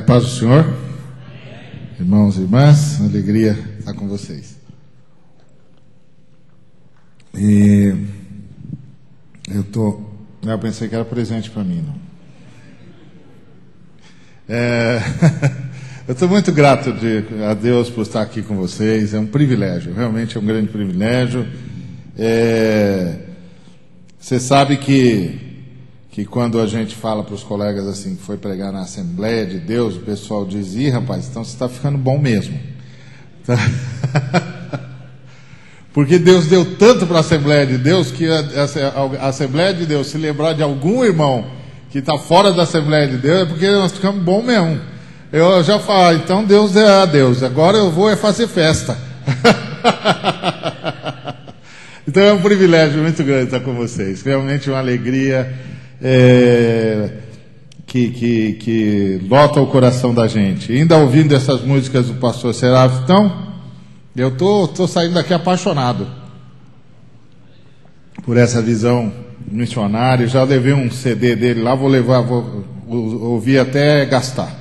Paz do Senhor, irmãos e irmãs, alegria estar com vocês. Eu pensei que era presente para mim, não. Eu estou muito grato a Deus por estar aqui com vocês, é um privilégio, realmente é um grande privilégio. Você sabe que quando a gente fala para os colegas assim, que foi pregar na Assembleia de Deus, o pessoal diz: ih, rapaz, então você está ficando bom mesmo. Porque Deus deu tanto para a Assembleia de Deus que a Assembleia de Deus, se lembrar de algum irmão que está fora da Assembleia de Deus, é porque nós ficamos bom mesmo. Eu já falo, então Deus é Deus, agora eu vou fazer festa. Então é um privilégio muito grande estar com vocês, realmente uma alegria que lota o coração da gente. E ainda ouvindo essas músicas do pastor Serafim, então, eu estou saindo daqui apaixonado por essa visão missionária. Já levei um CD dele lá, vou ouvir até gastar.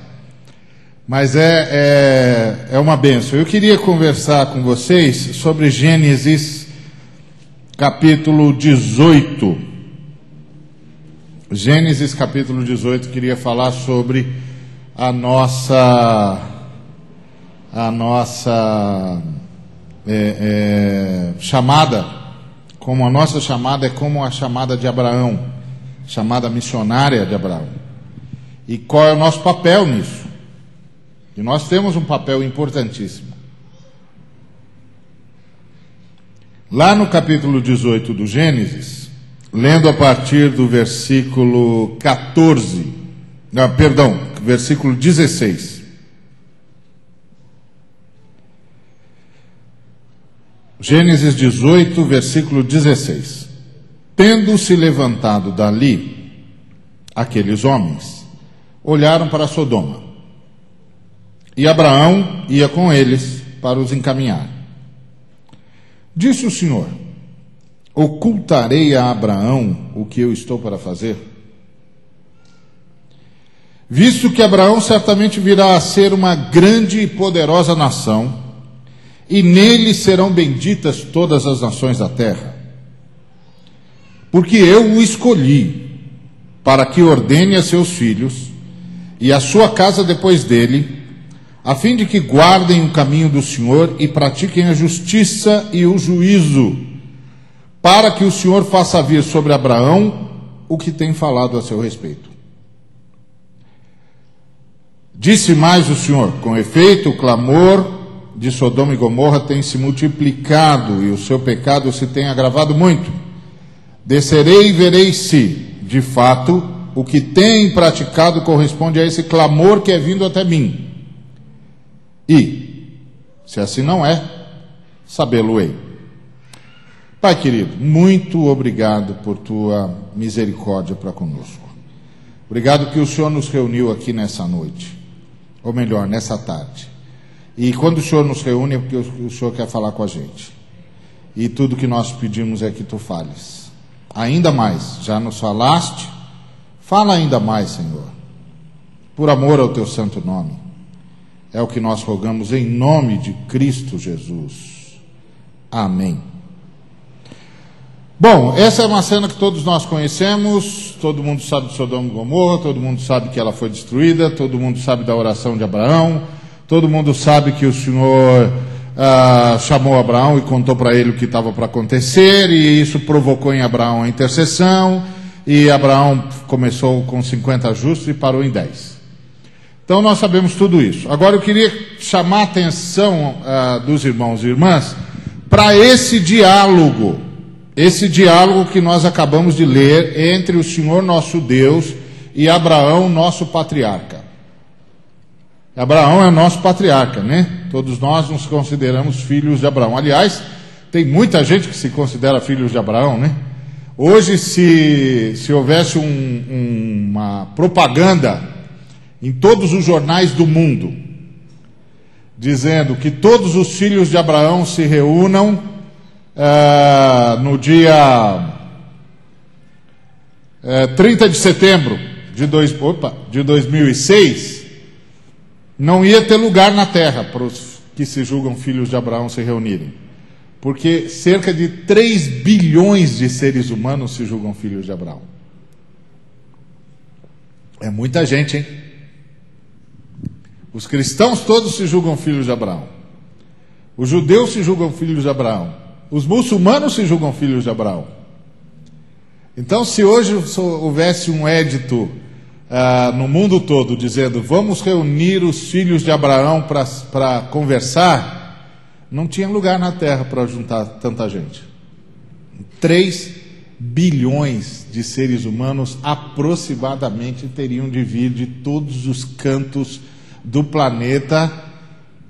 Mas é uma bênção. Eu queria conversar com vocês sobre Gênesis capítulo 18. Gênesis capítulo 18, queria falar sobre a nossa chamada, como a nossa chamada é como a chamada de Abraão, chamada missionária de Abraão. E qual é o nosso papel nisso? E nós temos um papel importantíssimo. Lá no capítulo 18 do Gênesis, lendo a partir do versículo 16. Gênesis 18, versículo 16. Tendo-se levantado dali, aqueles homens olharam para Sodoma, e Abraão ia com eles para os encaminhar. Disse o Senhor: ocultarei a Abraão o que eu estou para fazer? Visto que Abraão certamente virá a ser uma grande e poderosa nação, e nele serão benditas todas as nações da terra. Porque eu o escolhi para que ordene a seus filhos e a sua casa depois dele, a fim de que guardem o caminho do Senhor e pratiquem a justiça e o juízo, para que o Senhor faça vir sobre Abraão o que tem falado a seu respeito. Disse mais o Senhor: com efeito, o clamor de Sodoma e Gomorra tem se multiplicado e o seu pecado se tem agravado muito. Descerei e verei se, de fato, o que tem praticado corresponde a esse clamor que é vindo até mim. E, se assim não é, sabê-lo-ei. Pai querido, muito obrigado por tua misericórdia para conosco. Obrigado que o Senhor nos reuniu aqui nessa noite, ou melhor, nessa tarde. E quando o Senhor nos reúne é porque o Senhor quer falar com a gente. E tudo que nós pedimos é que tu fales. Ainda mais, já nos falaste, fala ainda mais, Senhor, por amor ao teu santo nome. É o que nós rogamos em nome de Cristo Jesus. Amém. Bom, essa é uma cena que todos nós conhecemos, todo mundo sabe de Sodoma e Gomorra, todo mundo sabe que ela foi destruída, todo mundo sabe da oração de Abraão, todo mundo sabe que o Senhor chamou Abraão e contou para ele o que estava para acontecer, e isso provocou em Abraão a intercessão, e Abraão começou com 50 justos e parou em 10. Então nós sabemos tudo isso. Agora eu queria chamar a atenção dos irmãos e irmãs para esse diálogo que nós acabamos de ler entre o Senhor nosso Deus e Abraão, nosso patriarca. Abraão é nosso patriarca, né? Todos nós nos consideramos filhos de Abraão. Aliás, tem muita gente que se considera filhos de Abraão, né? Hoje, se houvesse uma propaganda em todos os jornais do mundo, dizendo que todos os filhos de Abraão se reúnam no dia 30 de setembro de 2006, não ia ter lugar na terra para os que se julgam filhos de Abraão se reunirem. Porque cerca de 3 bilhões de seres humanos se julgam filhos de Abraão. É muita gente, hein? Os cristãos todos se julgam filhos de Abraão. Os judeus se julgam filhos de Abraão. Os muçulmanos se julgam filhos de Abraão. Então, se hoje houvesse um edito no mundo todo dizendo: vamos reunir os filhos de Abraão para conversar, não tinha lugar na terra para juntar tanta gente. 3 bilhões de seres humanos aproximadamente teriam de vir de todos os cantos do planeta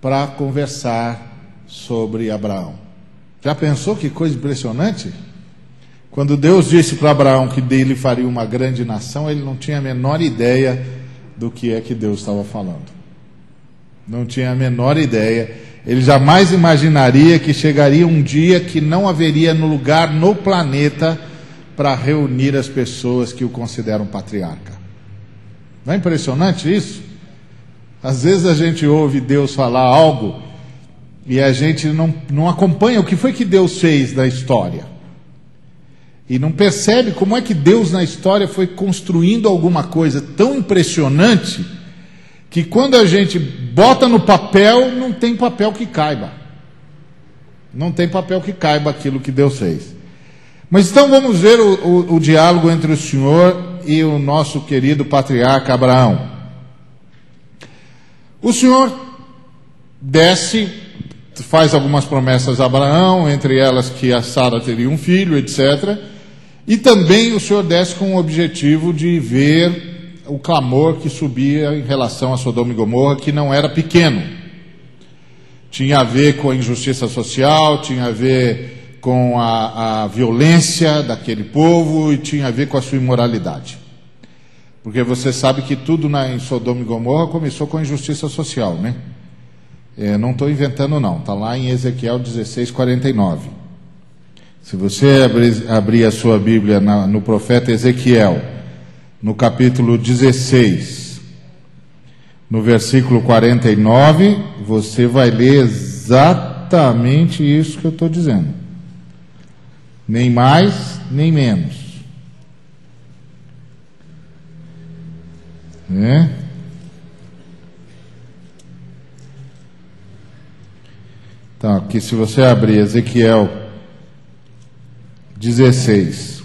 para conversar sobre Abraão. Já pensou que coisa impressionante? Quando Deus disse para Abraão que dele faria uma grande nação, ele não tinha a menor ideia do que é que Deus estava falando. Não tinha a menor ideia. Ele jamais imaginaria que chegaria um dia que não haveria lugar no planeta para reunir as pessoas que o consideram patriarca. Não é impressionante isso? Às vezes a gente ouve Deus falar algo e a gente não acompanha o que foi que Deus fez na história. E não percebe como é que Deus na história foi construindo alguma coisa tão impressionante que quando a gente bota no papel, não tem papel que caiba. Não tem papel que caiba aquilo que Deus fez. Mas então vamos ver o diálogo entre o Senhor e o nosso querido patriarca Abraão. O Senhor desce, faz algumas promessas a Abraão, entre elas que a Sara teria um filho, etc. E também o Senhor desce com o objetivo de ver o clamor que subia em relação a Sodoma e Gomorra, que não era pequeno. Tinha a ver com a injustiça social, tinha a ver com a violência daquele povo e tinha a ver com a sua imoralidade. Porque você sabe que tudo em Sodoma e Gomorra começou com a injustiça social, né? Não estou inventando não, está lá em Ezequiel 16:49. Se você abrir a sua Bíblia no profeta Ezequiel, no capítulo 16, no versículo 49, você vai ler exatamente isso que eu estou dizendo. Nem mais, nem menos. Então, aqui se você abrir Ezequiel 16,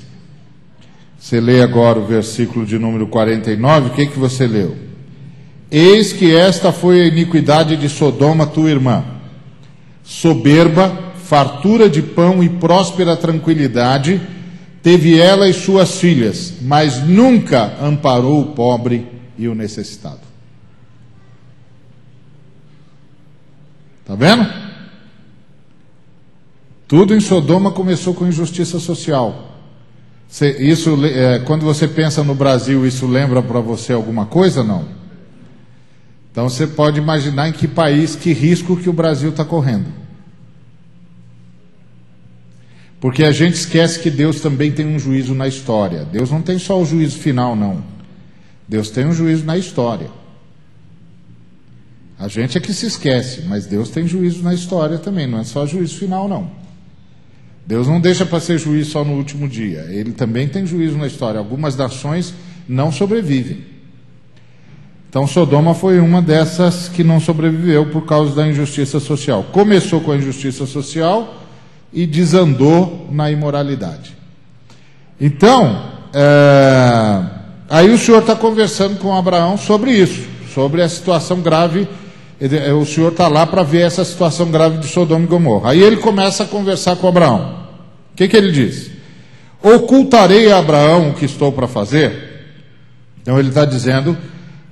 você lê agora o versículo de número 49, o que você leu? Eis que esta foi a iniquidade de Sodoma, tua irmã, soberba, fartura de pão e próspera tranquilidade, teve ela e suas filhas, mas nunca amparou o pobre e o necessitado. Está vendo? Tudo em Sodoma começou com injustiça social. Quando você pensa no Brasil, isso lembra para você alguma coisa? Não. Então você pode imaginar em que país, que risco que o Brasil está correndo. Porque a gente esquece que Deus também tem um juízo na história. Deus não tem só o juízo final, não. Deus tem um juízo na história. A gente é que se esquece, mas Deus tem juízo na história também, não é só juízo final, não. Deus não deixa para ser juízo só no último dia, Ele também tem juízo na história. Algumas nações não sobrevivem. Então Sodoma foi uma dessas que não sobreviveu por causa da injustiça social. Começou com a injustiça social e desandou na imoralidade. Então, aí o Senhor está conversando com Abraão sobre isso, sobre a situação grave. O Senhor está lá para ver essa situação grave de Sodoma e Gomorra. Aí ele começa a conversar com Abraão. O que ele diz? Ocultarei a Abraão o que estou para fazer? Então ele está dizendo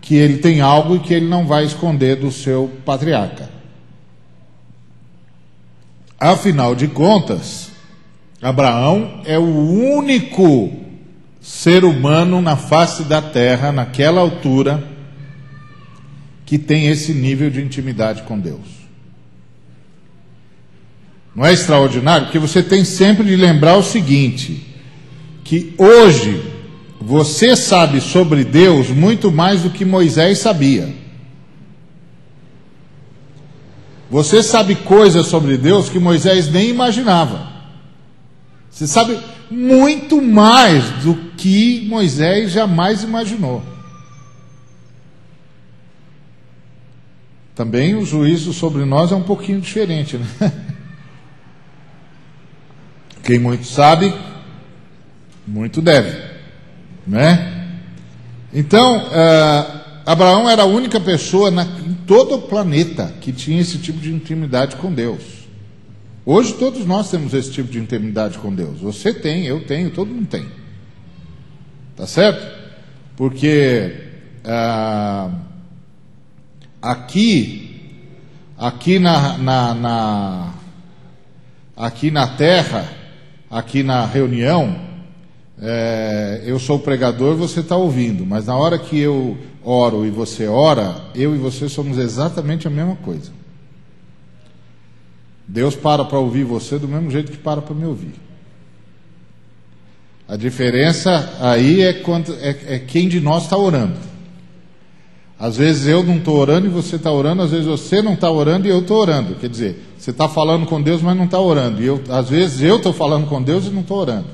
que ele tem algo e que ele não vai esconder do seu patriarca. Afinal de contas, Abraão é o único ser humano na face da terra, naquela altura, que tem esse nível de intimidade com Deus. Não é extraordinário? Porque você tem sempre de lembrar o seguinte, que hoje você sabe sobre Deus muito mais do que Moisés sabia. Você sabe coisas sobre Deus que Moisés nem imaginava. Você sabe muito mais do que Moisés jamais imaginou. Também o juízo sobre nós é um pouquinho diferente, né? Quem muito sabe, muito deve, né? Então, Abraão era a única pessoa em todo o planeta que tinha esse tipo de intimidade com Deus. Hoje todos nós temos esse tipo de intimidade com Deus. Você tem, eu tenho, todo mundo tem. Tá certo? Porque aqui na terra, aqui na reunião, eu sou o pregador e você está ouvindo, mas na hora que eu oro e você ora, eu e você somos exatamente a mesma coisa. Deus para ouvir você do mesmo jeito que para me ouvir. A diferença aí é quem de nós está orando. Às vezes eu não estou orando e você está orando, às vezes você não está orando e eu estou orando. Quer dizer, você está falando com Deus, mas não está orando. E às vezes eu estou falando com Deus e não estou orando.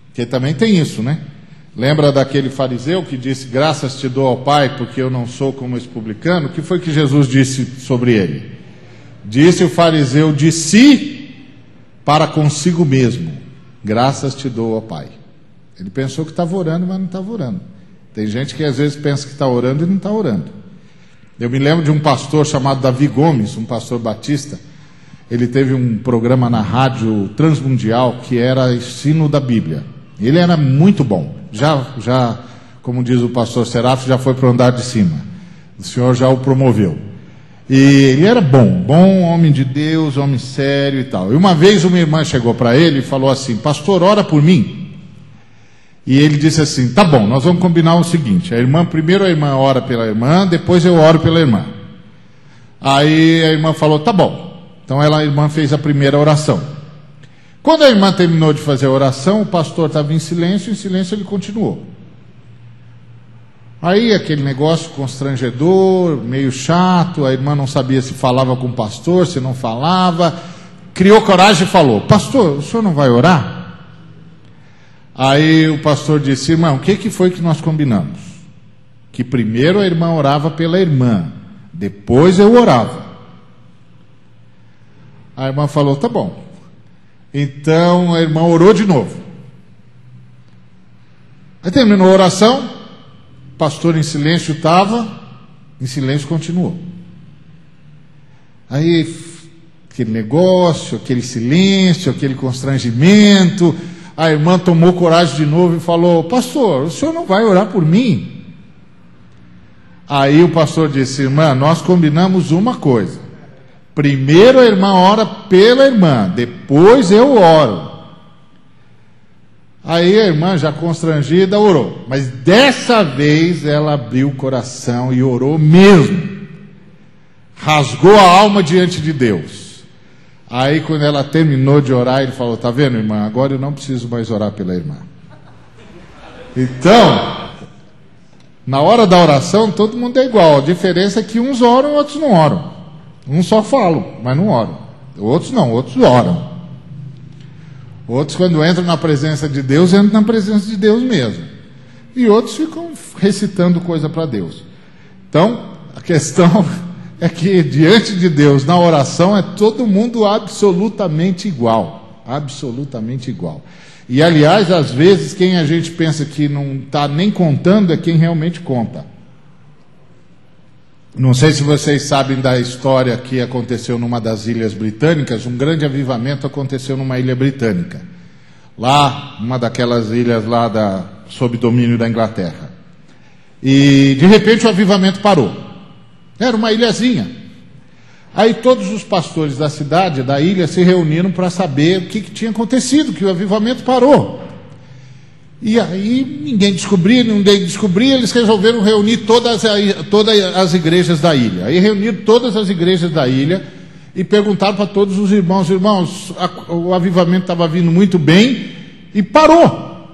Porque também tem isso, né? Lembra daquele fariseu que disse: graças te dou ao Pai, porque eu não sou como esse publicano? O que foi que Jesus disse sobre ele? Disse o fariseu de si para consigo mesmo: graças te dou ao Pai. Ele pensou que estava orando, mas não estava orando. Tem gente que às vezes pensa que está orando e não está orando. Eu me lembro de um pastor chamado Davi Gomes, um pastor batista. Ele teve um programa na rádio Transmundial que era ensino da Bíblia. Ele era muito bom. Já, como diz o pastor Serafim, já foi para o andar de cima. O Senhor já o promoveu. E ele era bom homem de Deus, homem sério e tal. E uma vez uma irmã chegou para ele e falou assim: pastor, ora por mim. E ele disse assim: tá bom, nós vamos combinar o seguinte: primeiro a irmã ora pela irmã, depois eu oro pela irmã. Aí a irmã falou: tá bom. Então a irmã fez a primeira oração. Quando a irmã terminou de fazer a oração, o pastor estava em silêncio ele continuou. Aí aquele negócio constrangedor, meio chato, a irmã não sabia se falava com o pastor, se não falava, criou coragem e falou: pastor, o senhor não vai orar? Aí o pastor disse: irmão, o que foi que nós combinamos? Que primeiro a irmã orava pela irmã, depois eu orava. A irmã falou: tá bom. Então a irmã orou de novo. Aí terminou a oração, o pastor em silêncio estava, em silêncio continuou. Aí aquele negócio, aquele silêncio, aquele constrangimento. A irmã tomou coragem de novo e falou: pastor, o senhor não vai orar por mim? Aí o pastor disse: irmã, nós combinamos uma coisa: primeiro a irmã ora pela irmã, depois eu oro. Aí a irmã, já constrangida, orou, mas dessa vez ela abriu o coração e orou mesmo, rasgou a alma diante de Deus. Aí quando ela terminou de orar, ele falou: tá vendo, irmã, agora eu não preciso mais orar pela irmã. Então, na hora da oração todo mundo é igual, a diferença é que uns oram, outros não oram. Uns só falam, mas não oram. Outros não, outros oram. Outros, quando entram na presença de Deus, entram na presença de Deus mesmo. E outros ficam recitando coisa para Deus. Então, a questão é que diante de Deus, na oração, é todo mundo absolutamente igual. Absolutamente igual. E aliás, às vezes, quem a gente pensa que não está nem contando é quem realmente conta. Não sei se vocês sabem da história que aconteceu numa das ilhas britânicas. Um grande avivamento aconteceu numa ilha britânica. Lá, uma daquelas ilhas lá sob domínio da Inglaterra. E de repente o avivamento parou. Era uma ilhazinha. Aí todos os pastores da cidade, da ilha, se reuniram para saber o que tinha acontecido, que o avivamento parou. E aí ninguém descobria, eles resolveram reunir todas as igrejas da ilha. Aí reuniram todas as igrejas da ilha e perguntaram para todos os irmãos: o avivamento estava vindo muito bem e parou.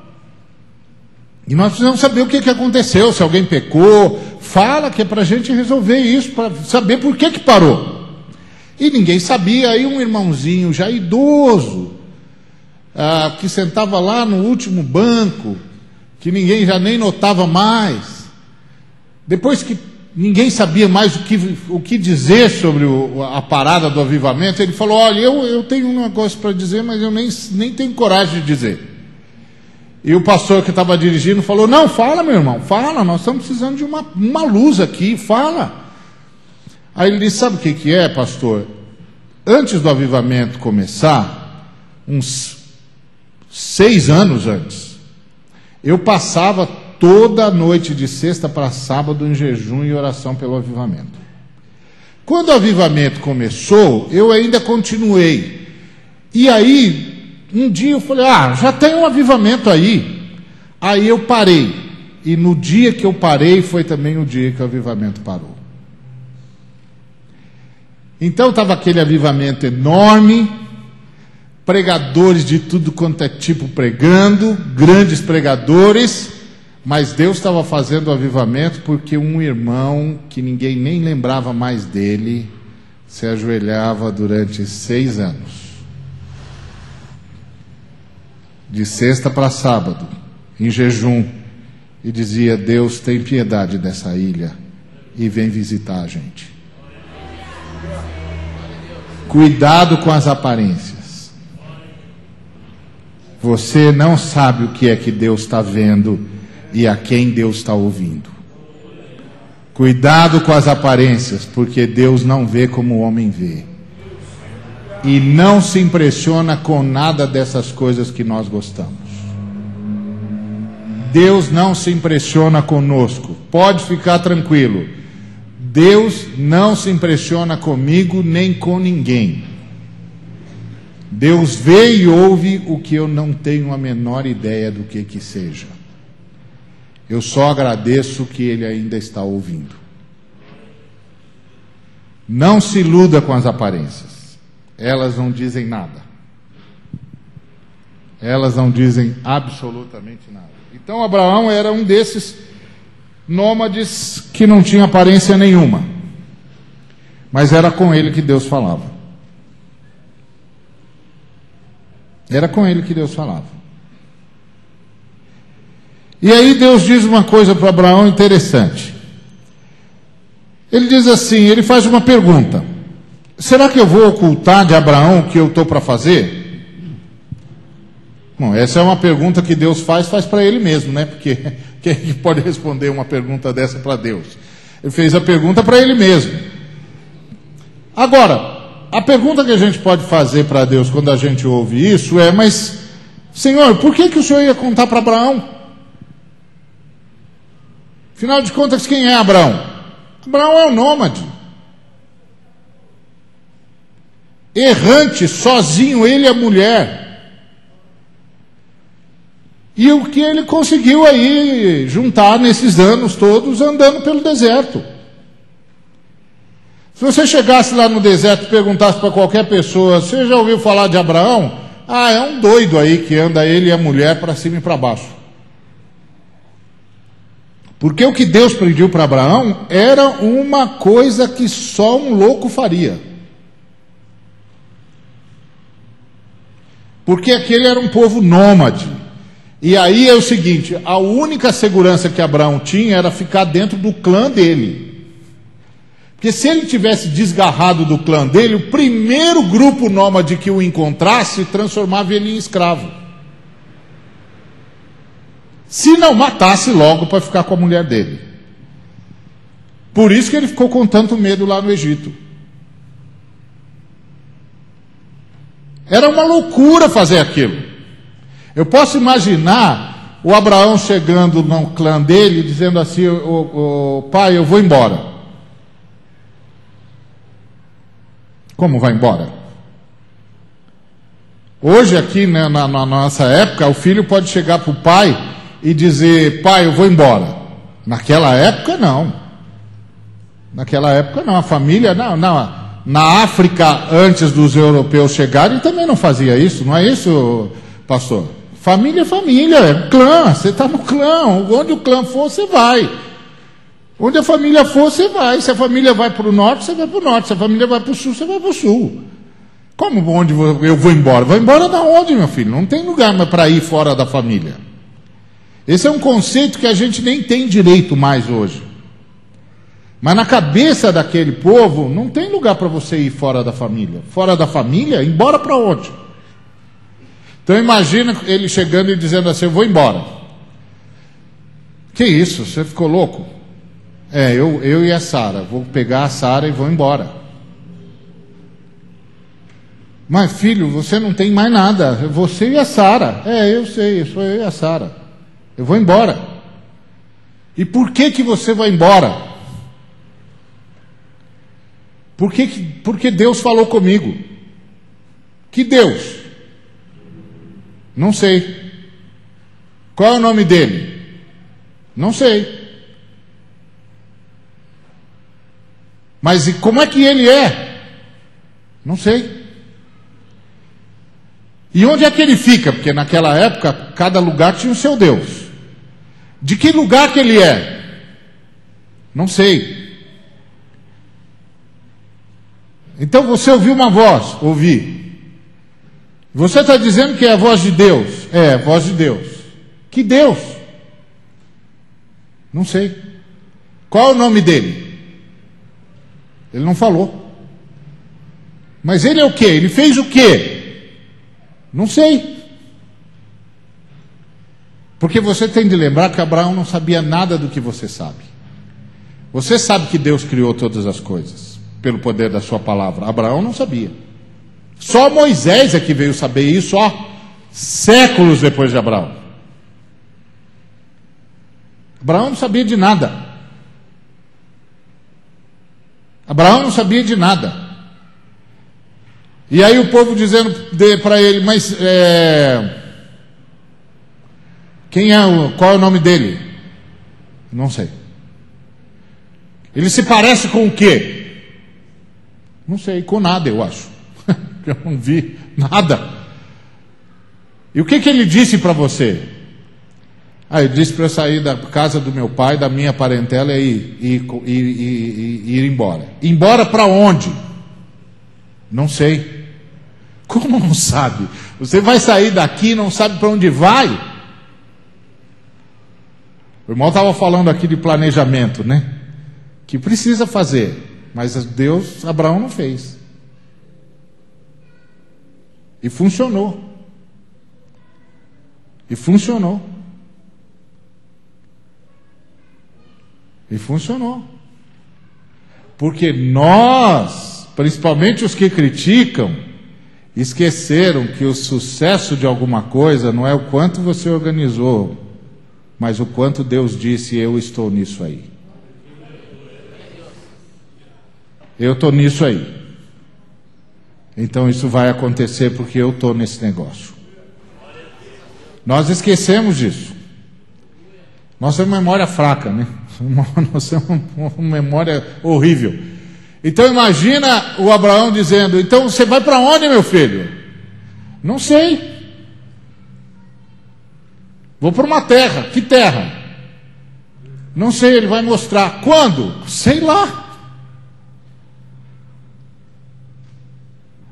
E nós precisamos saber o que aconteceu, se alguém pecou. Fala que é para a gente resolver isso, para saber por que parou. E ninguém sabia. Aí um irmãozinho já idoso, que sentava lá no último banco, que ninguém já nem notava mais, depois que ninguém sabia mais o que dizer sobre a parada do avivamento, ele falou: olha, eu tenho um negócio para dizer, mas eu nem tenho coragem de dizer. E o pastor que estava dirigindo falou: não, fala, meu irmão, fala, nós estamos precisando de uma luz aqui, fala. Aí ele disse: sabe o que é, pastor? Antes do avivamento começar, uns 6 anos antes, eu passava toda noite de sexta para sábado em jejum e oração pelo avivamento. Quando o avivamento começou, eu ainda continuei. E aí, um dia eu falei: já tem um avivamento aí. Aí eu parei. E no dia que eu parei, foi também o dia que o avivamento parou. Então estava aquele avivamento enorme, pregadores de tudo quanto é tipo pregando, grandes pregadores, mas Deus estava fazendo o avivamento porque um irmão que ninguém nem lembrava mais dele se ajoelhava durante 6 anos, de sexta para sábado, em jejum, e dizia: Deus, tem piedade dessa ilha e vem visitar a gente. Cuidado com as aparências. Você não sabe o que é que Deus está vendo e a quem Deus está ouvindo. Cuidado com as aparências, porque Deus não vê como o homem vê. E não se impressiona com nada dessas coisas que nós gostamos. Deus não se impressiona conosco. Pode ficar tranquilo. Deus não se impressiona comigo nem com ninguém. Deus vê e ouve o que eu não tenho a menor ideia do que seja. Eu só agradeço que Ele ainda está ouvindo. Não se iluda com as aparências. Elas não dizem nada. Elas não dizem absolutamente nada. Então Abraão era um desses nômades que não tinha aparência nenhuma. Mas era com ele que Deus falava. Era com ele que Deus falava. E aí Deus diz uma coisa para Abraão interessante. Ele diz assim, ele faz uma pergunta: será que eu vou ocultar de Abraão o que eu estou para fazer? Bom, essa é uma pergunta que Deus faz para ele mesmo, né? Porque quem é que pode responder uma pergunta dessa para Deus? Ele fez a pergunta para ele mesmo. Agora, a pergunta que a gente pode fazer para Deus quando a gente ouve isso é: mas, Senhor, por que o Senhor ia contar para Abraão? Afinal de contas, quem é Abraão? Abraão é um nômade. Errante, sozinho, ele e a mulher. E o que ele conseguiu aí juntar nesses anos todos andando pelo deserto. Se você chegasse lá no deserto e perguntasse para qualquer pessoa: você já ouviu falar de Abraão? É um doido aí que anda ele e a mulher para cima e para baixo. Porque o que Deus pediu para Abraão era uma coisa que só um louco faria. Porque aquele era um povo nômade. E aí é o seguinte: a única segurança que Abraão tinha era ficar dentro do clã dele. Porque se ele tivesse desgarrado do clã dele, o primeiro grupo nômade que o encontrasse transformava ele em escravo. Se não matasse logo para ficar com a mulher dele. Por isso que ele ficou com tanto medo lá no Egito. Era uma loucura fazer aquilo. Eu posso imaginar o Abraão chegando no clã dele, dizendo assim: pai, eu vou embora. Como vai embora? Hoje aqui, né, na nossa época, o filho pode chegar para o pai e dizer: pai, eu vou embora. Naquela época não. Naquela época não. A família, não. Na África, antes dos europeus chegarem, também não fazia isso. Não é isso, pastor? Família é família, é clã, você está no clã, onde o clã for, você vai. Onde a família for, você vai. Se a família vai para o norte, você vai para o norte. Se a família vai para o sul, você vai para o sul. Como onde eu vou embora? Vou embora da onde, meu filho? Não tem lugar para ir fora da família. Esse é um conceito que a gente nem tem direito mais hoje. Mas na cabeça daquele povo, não tem lugar para você ir fora da família. Fora da família, embora para onde? Então imagina ele chegando e dizendo assim, eu vou embora. Que isso? Você ficou louco? Eu e a Sara. Vou pegar a Sara e vou embora. Mas filho, você não tem mais nada. Você e a Sara. Eu sei, sou eu e a Sara. Eu vou embora. E por que você vai embora? Porque Deus falou comigo. Que Deus? Não sei. Qual é o nome dele? Não sei. Mas e como é que ele é? Não sei. E onde é que ele fica? Porque naquela época, cada lugar tinha o seu Deus. De que lugar que ele é? Não sei. Então você ouviu uma voz? Ouvi. Você está dizendo que é a voz de Deus? É, a voz de Deus. Que Deus? Não sei. Qual é o nome dele? Ele não falou. Mas ele é o quê? Ele fez o quê? Não sei. Porque você tem de lembrar que Abraão não sabia nada do que você sabe. Você sabe que Deus criou todas as coisas pelo poder da sua palavra. Abraão não sabia. Só Moisés é que veio saber isso, séculos depois de Abraão. Abraão não sabia de nada. Abraão não sabia de nada. E aí o povo dizendo para ele, mas qual é o nome dele? Não sei. Ele se parece com o quê? Não sei, com nada, eu acho. Eu não vi nada. E o que ele disse para você? Ele disse para eu sair da casa do meu pai, da minha parentela e ir embora. Embora para onde? Não sei. Como não sabe? Você vai sair daqui e não sabe para onde vai? O irmão estava falando aqui de planejamento, né? Que precisa fazer. Mas Abraão não fez. E funcionou. E funcionou. E funcionou. Porque nós, principalmente os que criticam, esqueceram que o sucesso de alguma coisa não é o quanto você organizou, mas o quanto Deus disse, eu estou nisso aí. Eu estou nisso aí. Então isso vai acontecer porque eu estou nesse negócio. Nós esquecemos disso. Nossa memória fraca, né? Nossa uma memória horrível. Então imagina o Abraão dizendo, então você vai para onde, meu filho? Não sei. Vou para uma terra. Que terra? Não sei, ele vai mostrar. Quando? Sei lá.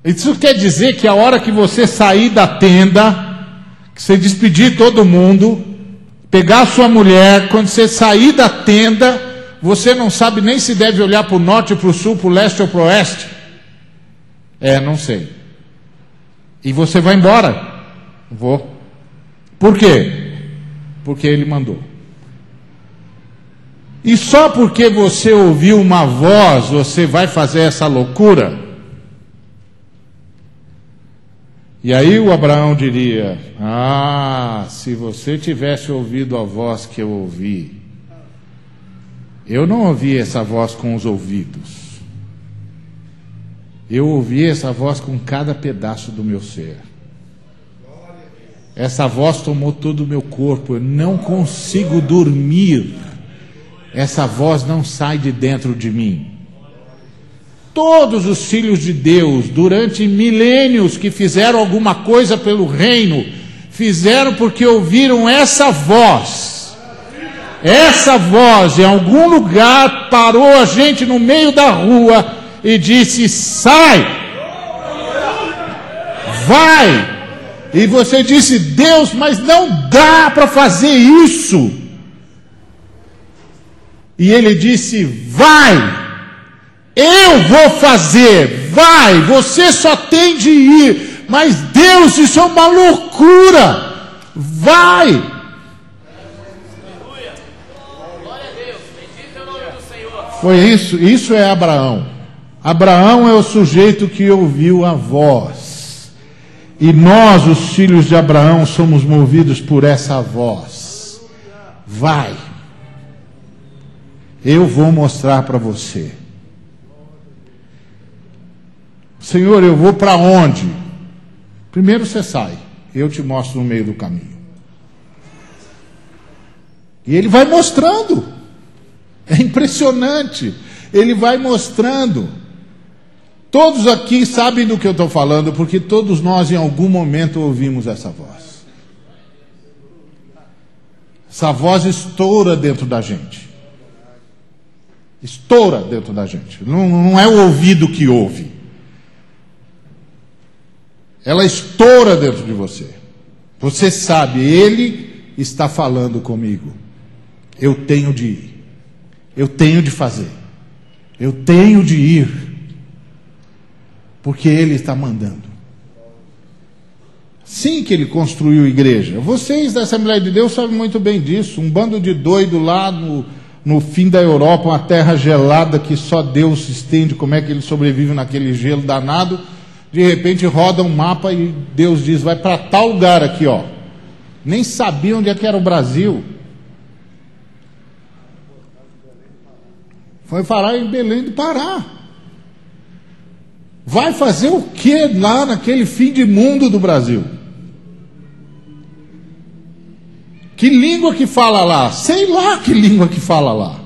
Isso quer dizer que a hora que você sair da tenda, que você despedir todo mundo, pegar a sua mulher, quando você sair da tenda, você não sabe nem se deve olhar para o norte, para o sul, para o leste ou para o oeste? Não sei. E você vai embora? Vou. Por quê? Porque ele mandou. E só porque você ouviu uma voz, você vai fazer essa loucura? E aí o Abraão diria, se você tivesse ouvido a voz que eu ouvi, eu não ouvi essa voz com os ouvidos, eu ouvi essa voz com cada pedaço do meu ser. Essa voz tomou todo o meu corpo, eu não consigo dormir, essa voz não sai de dentro de mim. Todos os filhos de Deus, durante milênios que fizeram alguma coisa pelo reino, fizeram porque ouviram essa voz. Essa voz, em algum lugar, parou a gente no meio da rua e disse: sai, vai. E você disse: Deus, mas não dá para fazer isso. E ele disse: vai, eu vou fazer, vai, você só tem de ir. Mas Deus, isso é uma loucura, vai. Foi isso é Abraão. Abraão é o sujeito que ouviu a voz. E nós, os filhos de Abraão, somos movidos por essa voz. Vai. Eu vou mostrar para você. Senhor, eu vou para onde? Primeiro você sai. Eu te mostro no meio do caminho. E ele vai mostrando. É impressionante. Ele vai mostrando. Todos aqui sabem do que eu estou falando, porque todos nós em algum momento ouvimos essa voz. Essa voz estoura dentro da gente. Estoura dentro da gente. Não é o ouvido que ouve. Ela estoura dentro de você. Você sabe, Ele está falando comigo. Eu tenho de ir. Eu tenho de fazer. Eu tenho de ir. Porque Ele está mandando. Sim que Ele construiu a igreja. Vocês da Assembleia de Deus sabem muito bem disso. Um bando de doido lá no fim da Europa, uma terra gelada que só Deus entende como é que eles sobrevivem naquele gelo danado. De repente roda um mapa e Deus diz: vai para tal lugar aqui, ó. Nem sabia onde é que era o Brasil. Foi parar em Belém do Pará. Vai fazer o que lá naquele fim de mundo do Brasil? Que língua que fala lá? Sei lá que língua que fala lá.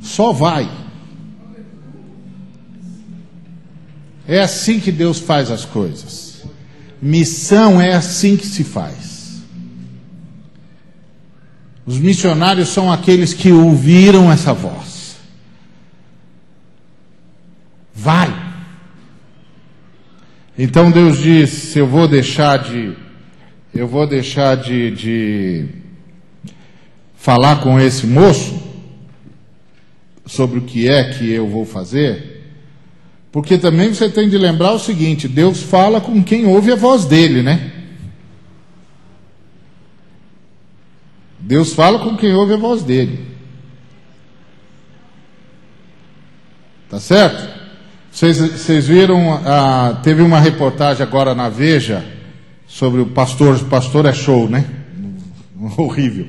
Só vai. É assim que Deus faz as coisas. Missão é assim que se faz. Os missionários são aqueles que ouviram essa voz. Vai. Então Deus diz: eu vou deixar de falar com esse moço sobre o que é que eu vou fazer, porque também você tem de lembrar o seguinte: Deus fala com quem ouve a voz dele, né? Deus fala com quem ouve a voz dele. Tá certo? Vocês viram, teve uma reportagem agora na Veja sobre o pastor. O pastor é show, né? Horrível.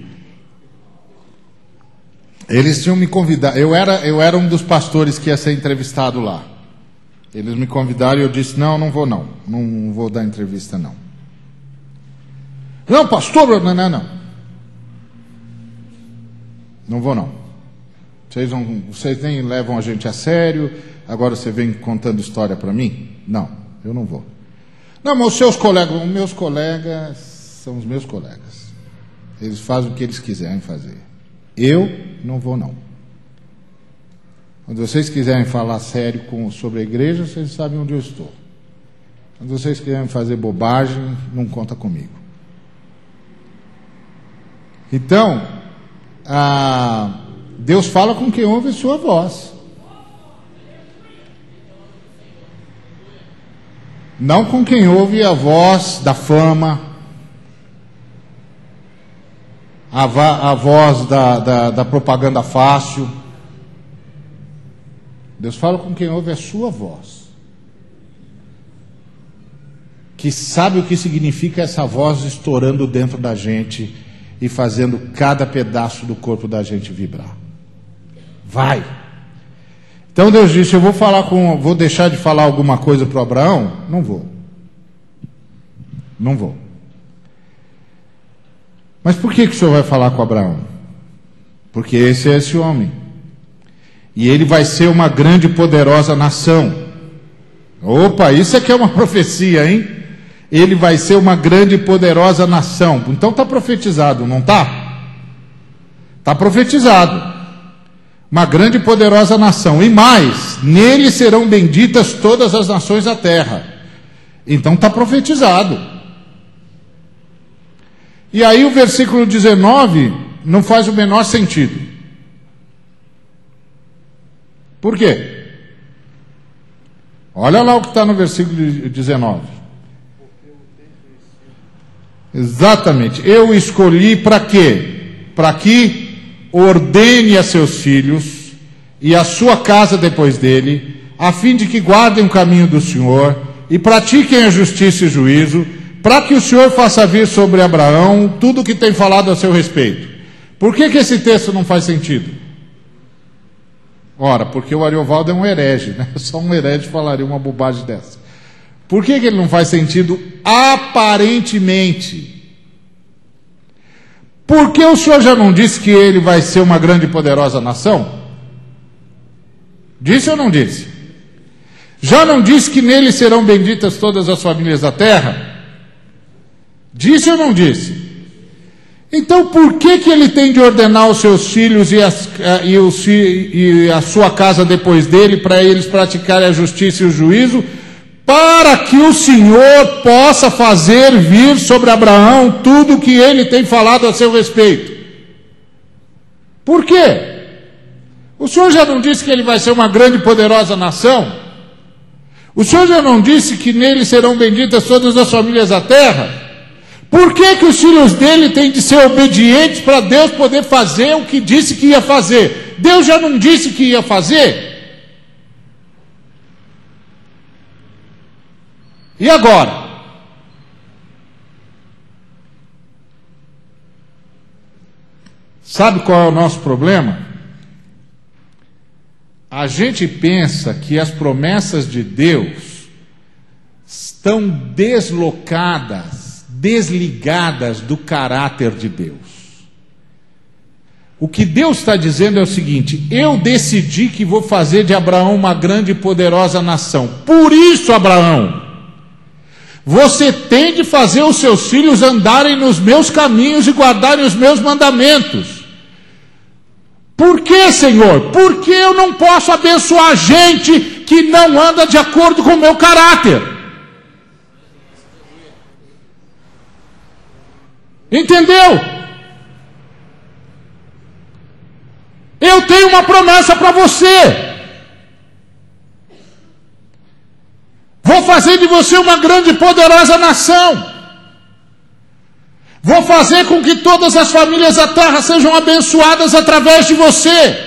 Eles tinham me convidado. Eu era um dos pastores que ia ser entrevistado lá. Eles me convidaram e eu disse: não vou não. Não vou dar entrevista não. Não, pastor, não. Não vou não. Vocês nem levam a gente a sério. Agora você vem contando história para mim? Não, eu não vou. Não, mas os meus colegas são os meus colegas. Eles fazem o que eles quiserem fazer. Eu não vou não. Quando vocês quiserem falar sério sobre a igreja, vocês sabem onde eu estou. Quando vocês quiserem fazer bobagem, não conta comigo. Então, Deus fala com quem ouve a sua voz. Não com quem ouve a voz da fama, a voz da propaganda fácil. Deus fala com quem ouve a sua voz, que sabe o que significa essa voz estourando dentro da gente e fazendo cada pedaço do corpo da gente vibrar. Vai. Então Deus disse: vou deixar de falar alguma coisa para o Abraão? Não vou. Mas por que o Senhor vai falar com Abraão? Porque esse é esse homem. E ele vai ser uma grande e poderosa nação. Opa, isso aqui é uma profecia, hein? Ele vai ser uma grande e poderosa nação. Então está profetizado, não está? Está profetizado. Uma grande e poderosa nação. E mais, nele serão benditas todas as nações da terra. Então está profetizado. E aí o versículo 19 não faz o menor sentido. Por quê? Olha lá o que está no versículo 19. Exatamente. Eu escolhi para quê? Para que ordene a seus filhos e a sua casa depois dele, a fim de que guardem o caminho do Senhor e pratiquem a justiça e juízo, para que o Senhor faça vir sobre Abraão tudo o que tem falado a seu respeito. Por que esse texto não faz sentido? Ora, porque o Ariovaldo é um herege, né? Só um herege falaria uma bobagem dessa. Por que ele não faz sentido aparentemente? Porque o Senhor já não disse que ele vai ser uma grande e poderosa nação? Disse ou não disse? Já não disse que nele serão benditas todas as famílias da terra? Disse ou não disse? Então por que ele tem de ordenar os seus filhos e a sua casa depois dele, para eles praticarem a justiça e o juízo, para que o Senhor possa fazer vir sobre Abraão tudo o que ele tem falado a seu respeito? Por quê? O Senhor já não disse que ele vai ser uma grande e poderosa nação? O Senhor já não disse que nele serão benditas todas as famílias da terra? Por que os filhos dele têm de ser obedientes para Deus poder fazer o que disse que ia fazer? Deus já não disse que ia fazer? E agora? Sabe qual é o nosso problema? A gente pensa que as promessas de Deus estão desligadas do caráter de Deus. O que Deus está dizendo é o seguinte: eu decidi que vou fazer de Abraão uma grande e poderosa nação. Por isso, Abraão, você tem de fazer os seus filhos andarem nos meus caminhos e guardarem os meus mandamentos. Por que, Senhor? Porque eu não posso abençoar gente que não anda de acordo com o meu caráter. Entendeu? Eu tenho uma promessa para você. Vou fazer de você uma grande e poderosa nação. Vou fazer com que todas as famílias da terra sejam abençoadas através de você.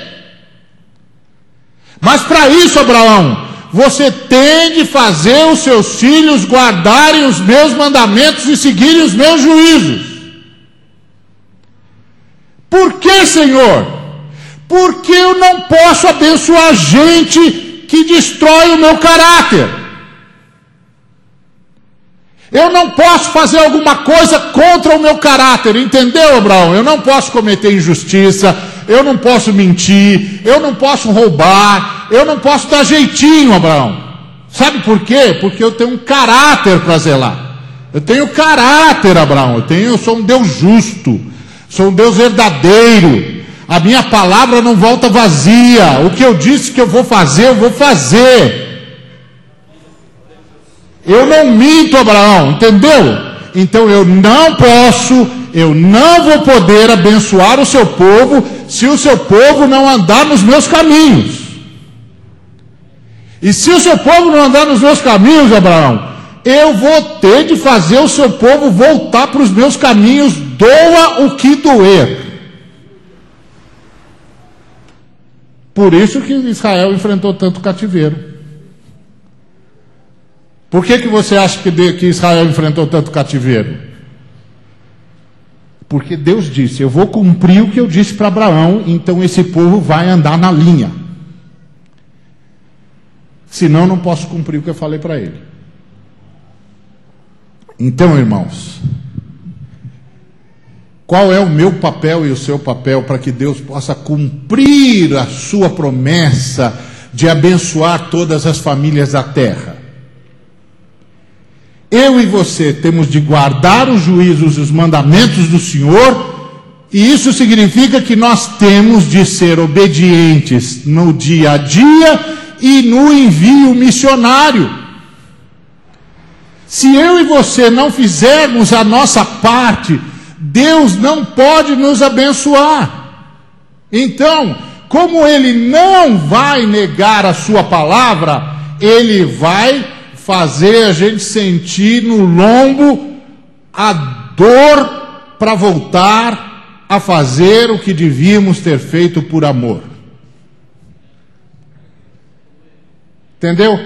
Mas para isso, Abraão, você tem de fazer os seus filhos guardarem os meus mandamentos e seguirem os meus juízos. Por que, Senhor? Porque eu não posso abençoar gente que destrói o meu caráter. Eu não posso fazer alguma coisa contra o meu caráter, entendeu, Abraão? Eu não posso cometer injustiça, eu não posso mentir, eu não posso roubar, eu não posso dar jeitinho, Abraão. Sabe por quê? Porque eu tenho um caráter para zelar. Eu tenho caráter, Abraão. Eu sou um Deus justo, sou um Deus verdadeiro. A minha palavra não volta vazia. O que eu disse que eu vou fazer, eu vou fazer. Eu não minto, Abraão, entendeu? Então eu não vou poder abençoar o seu povo se o seu povo não andar nos meus caminhos. E se o seu povo não andar nos meus caminhos, Abraão, eu vou ter de fazer o seu povo voltar para os meus caminhos, doa o que doer. Por isso que Israel enfrentou tanto cativeiro. Por que você acha que Israel enfrentou tanto cativeiro? Porque Deus disse: eu vou cumprir o que eu disse para Abraão, então esse povo vai andar na linha. Senão não posso cumprir o que eu falei para ele. Então, irmãos, qual é o meu papel e o seu papel para que Deus possa cumprir a sua promessa de abençoar todas as famílias da terra? Eu e você temos de guardar os juízos e os mandamentos do Senhor E isso significa que nós temos de ser obedientes no dia a dia e no envio missionário. Se eu e você não fizermos a nossa parte, Deus não pode nos abençoar. Então, como Ele não vai negar a sua palavra, Ele vai fazer a gente sentir no lombo a dor para voltar a fazer o que devíamos ter feito por amor. Entendeu?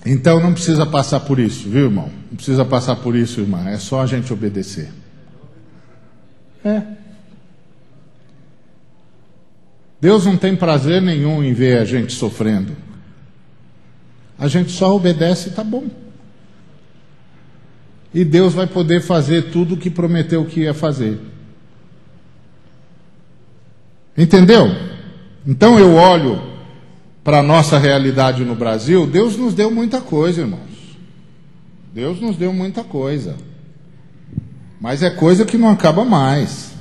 Então não precisa passar por isso, viu, irmão? Não precisa passar por isso, irmã. É só a gente obedecer. Deus não tem prazer nenhum em ver a gente sofrendo. A gente só obedece e tá bom. E Deus vai poder fazer tudo o que prometeu que ia fazer. Entendeu? Então eu olho para a nossa realidade no Brasil. Deus nos deu muita coisa, irmãos. Deus nos deu muita coisa. Mas é coisa que não acaba mais.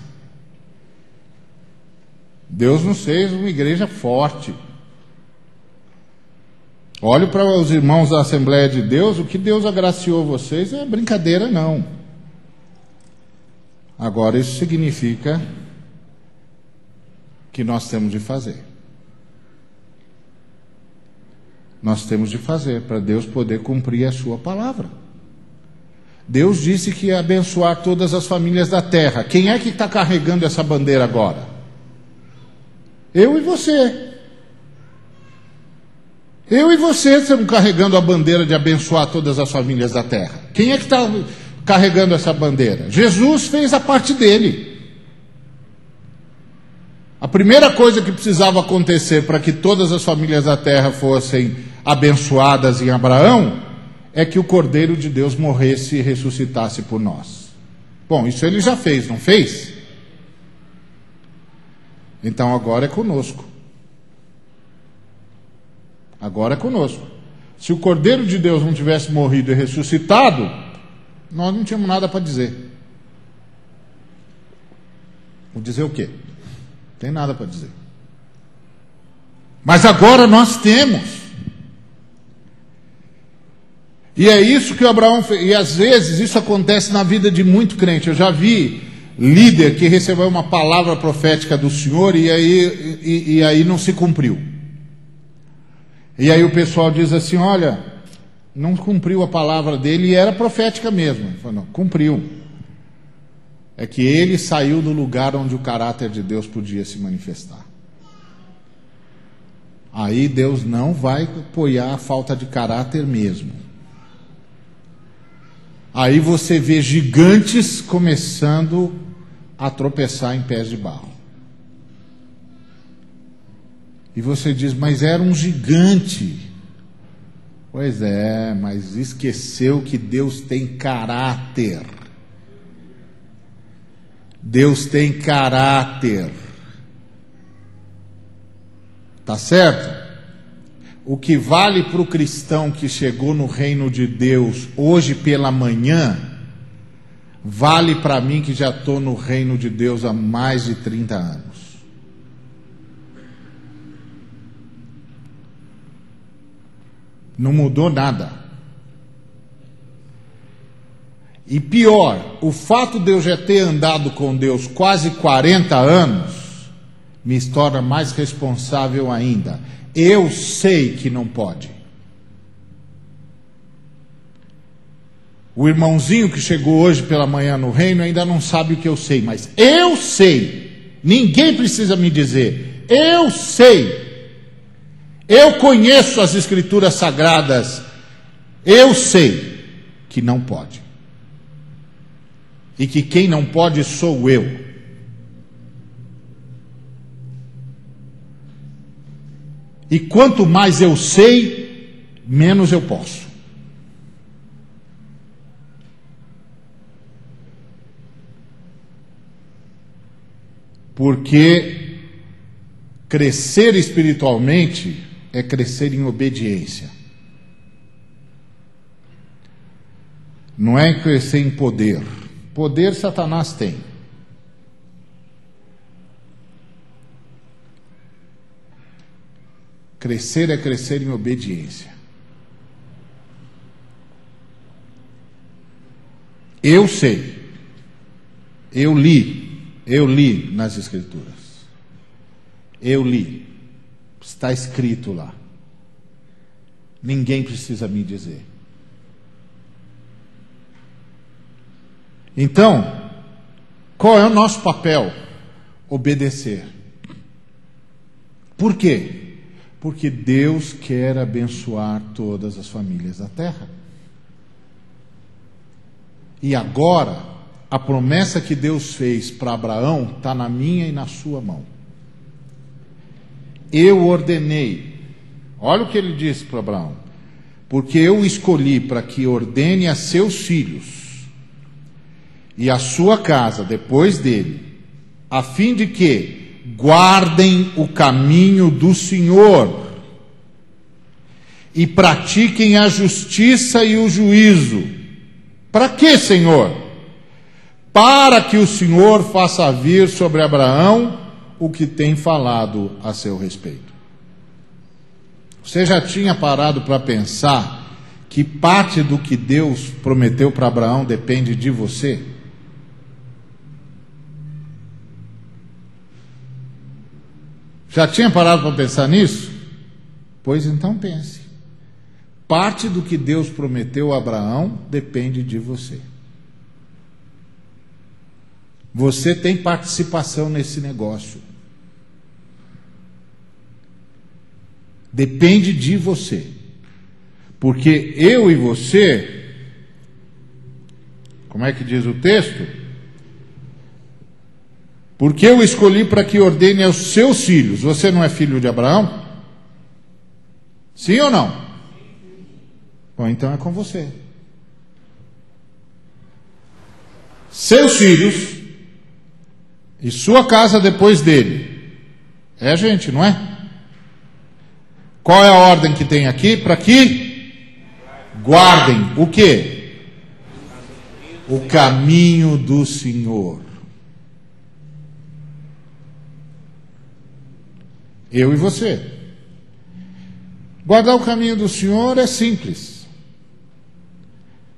Deus nos fez uma igreja forte. Olho para os irmãos da Assembleia de Deus, o que Deus agraciou vocês é brincadeira não. Agora isso significa que nós temos de fazer. Nós temos de fazer para Deus poder cumprir a sua palavra. Deus disse que ia abençoar todas as famílias da terra. Quem é que está carregando essa bandeira agora? Eu e você. Eu e você estamos carregando a bandeira de abençoar todas as famílias da terra. Quem é que está carregando essa bandeira? Jesus fez a parte dele. A primeira coisa que precisava acontecer para que todas as famílias da terra fossem abençoadas em Abraão é que o Cordeiro de Deus morresse e ressuscitasse por nós. Bom, isso ele já fez, não fez? Então agora é conosco. Agora é conosco. Se o Cordeiro de Deus não tivesse morrido e ressuscitado, nós não tínhamos nada para dizer. Vou dizer o quê? Não tem nada para dizer. Mas agora nós temos. E é isso que o Abraão fez. E às vezes isso acontece na vida de muito crente. Eu já vi líder que recebeu uma palavra profética do Senhor e aí não se cumpriu. E aí o pessoal diz assim, olha, não cumpriu a palavra dele e era profética mesmo. Ele falou, não, cumpriu. É que ele saiu do lugar onde o caráter de Deus podia se manifestar. Aí Deus não vai apoiar a falta de caráter mesmo. Aí você vê gigantes começando a tropeçar em pés de barro. E você diz, mas era um gigante. Pois é, mas esqueceu que Deus tem caráter. Deus tem caráter. Tá certo? O que vale para o cristão que chegou no reino de Deus hoje pela manhã, vale para mim que já estou no reino de Deus há mais de 30 anos. Não mudou nada. E pior, o fato de eu já ter andado com Deus quase 40 anos me torna mais responsável ainda. Eu sei que não pode. O irmãozinho que chegou hoje pela manhã no reino ainda não sabe o que eu sei, mas eu sei. Ninguém precisa me dizer. Eu sei. Eu conheço as Escrituras Sagradas. Eu sei que não pode. E que quem não pode sou eu. E quanto mais eu sei, menos eu posso. Porque crescer espiritualmente é crescer em obediência. Não é crescer em poder. Poder Satanás tem. Crescer é crescer em obediência. Eu sei, eu li nas Escrituras. Eu li, está escrito lá. Ninguém precisa me dizer. Então, qual é o nosso papel? Obedecer. Por quê? Porque Deus quer abençoar todas as famílias da terra. E agora, a promessa que Deus fez para Abraão está na minha e na sua mão. Eu ordenei, olha o que ele disse para Abraão: porque eu escolhi para que ordene a seus filhos e a sua casa depois dele, a fim de que guardem o caminho do Senhor e pratiquem a justiça e o juízo. Para quê, Senhor? Para que o Senhor faça vir sobre Abraão o que tem falado a seu respeito. Você já tinha parado para pensar que parte do que Deus prometeu para Abraão depende de você? Já tinha parado para pensar nisso? Pois então pense. Parte do que Deus prometeu a Abraão depende de você. Você tem participação nesse negócio. Depende de você. Porque eu e você, como é que diz o texto? Porque eu escolhi para que ordene aos seus filhos. Você não é filho de Abraão? Sim ou não? Bom, então é com você. Seus filhos e sua casa depois dele. É, gente, não é? Qual é a ordem que tem aqui? Para que guardem o quê? O caminho do Senhor. Eu e você. Guardar o caminho do Senhor é simples.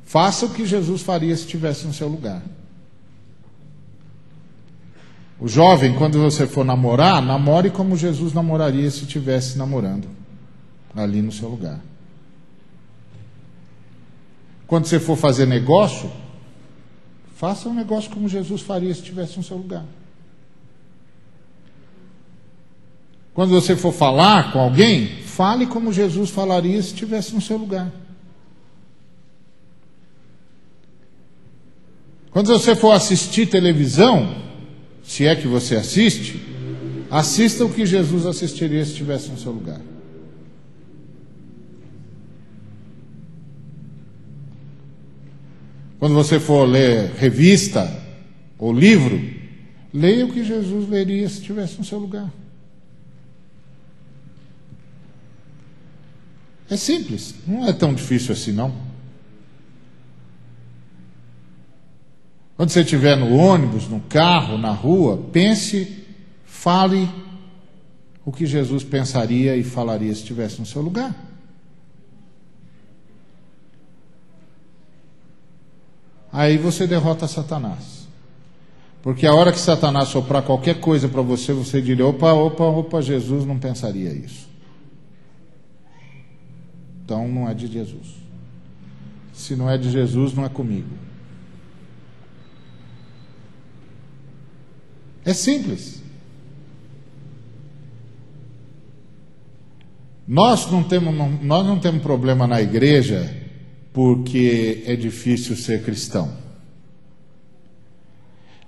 Faça o que Jesus faria se estivesse no seu lugar. O jovem, quando você for namorar, namore como Jesus namoraria se estivesse namorando ali no seu lugar. Quando você for fazer negócio, faça um negócio como Jesus faria se estivesse no seu lugar. Quando você for falar com alguém, fale como Jesus falaria se estivesse no seu lugar. Quando você for assistir televisão, se é que você assiste, assista o que Jesus assistiria se estivesse no seu lugar. Quando você for ler revista ou livro, leia o que Jesus leria se estivesse no seu lugar. É simples, não é tão difícil assim não. Quando você estiver no ônibus, no carro, na rua, pense, fale o que Jesus pensaria e falaria se estivesse no seu lugar. Aí você derrota Satanás. Porque a hora que Satanás soprar qualquer coisa para você, você diria: opa, Jesus não pensaria isso. Então não é de Jesus. Se não é de Jesus, não é comigo. É simples. Nós não temos problema na igreja porque é difícil ser cristão.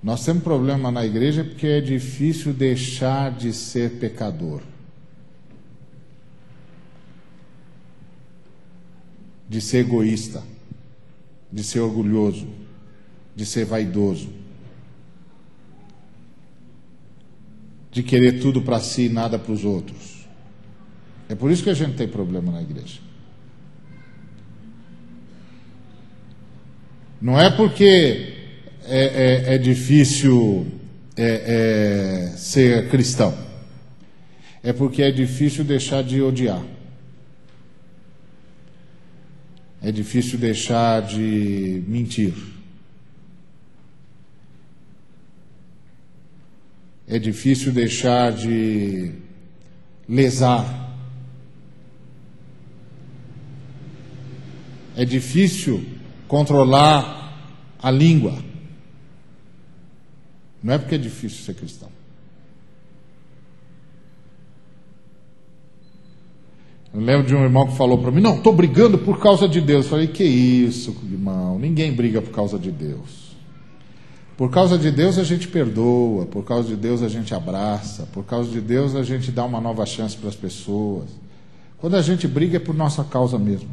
Nós temos problema na igreja porque é difícil deixar de ser pecador. De ser egoísta, de ser orgulhoso, de ser vaidoso, de querer tudo para si e nada para os outros. É por isso que a gente tem problema na igreja. Não é porque é difícil ser cristão? É porque é difícil deixar de odiar. É difícil deixar de mentir. É difícil deixar de lesar. É difícil controlar a língua. Não é porque é difícil ser cristão. Eu lembro de um irmão que falou para mim: não, estou brigando por causa de Deus. Eu falei: que isso, irmão, ninguém briga por causa de Deus. Por causa de Deus a gente perdoa, por causa de Deus a gente abraça, por causa de Deus a gente dá uma nova chance para as pessoas. Quando a gente briga é por nossa causa mesmo.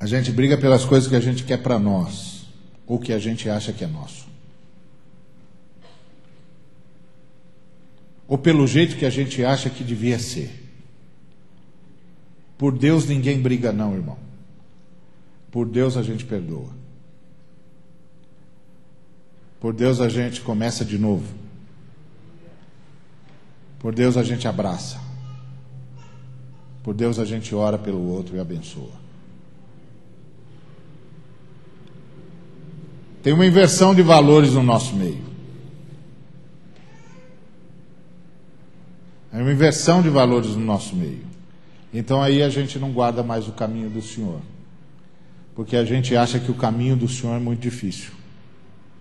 A gente briga pelas coisas que a gente quer para nós, ou que a gente acha que é nosso. Ou pelo jeito que a gente acha que devia ser. Por Deus ninguém briga não, irmão. Por Deus a gente perdoa. Por Deus a gente começa de novo. Por Deus a gente abraça. Por Deus a gente ora pelo outro e abençoa. Tem uma inversão de valores no nosso meio. É uma inversão de valores no nosso meio. Então aí a gente não guarda mais o caminho do Senhor. Porque a gente acha que o caminho do Senhor é muito difícil.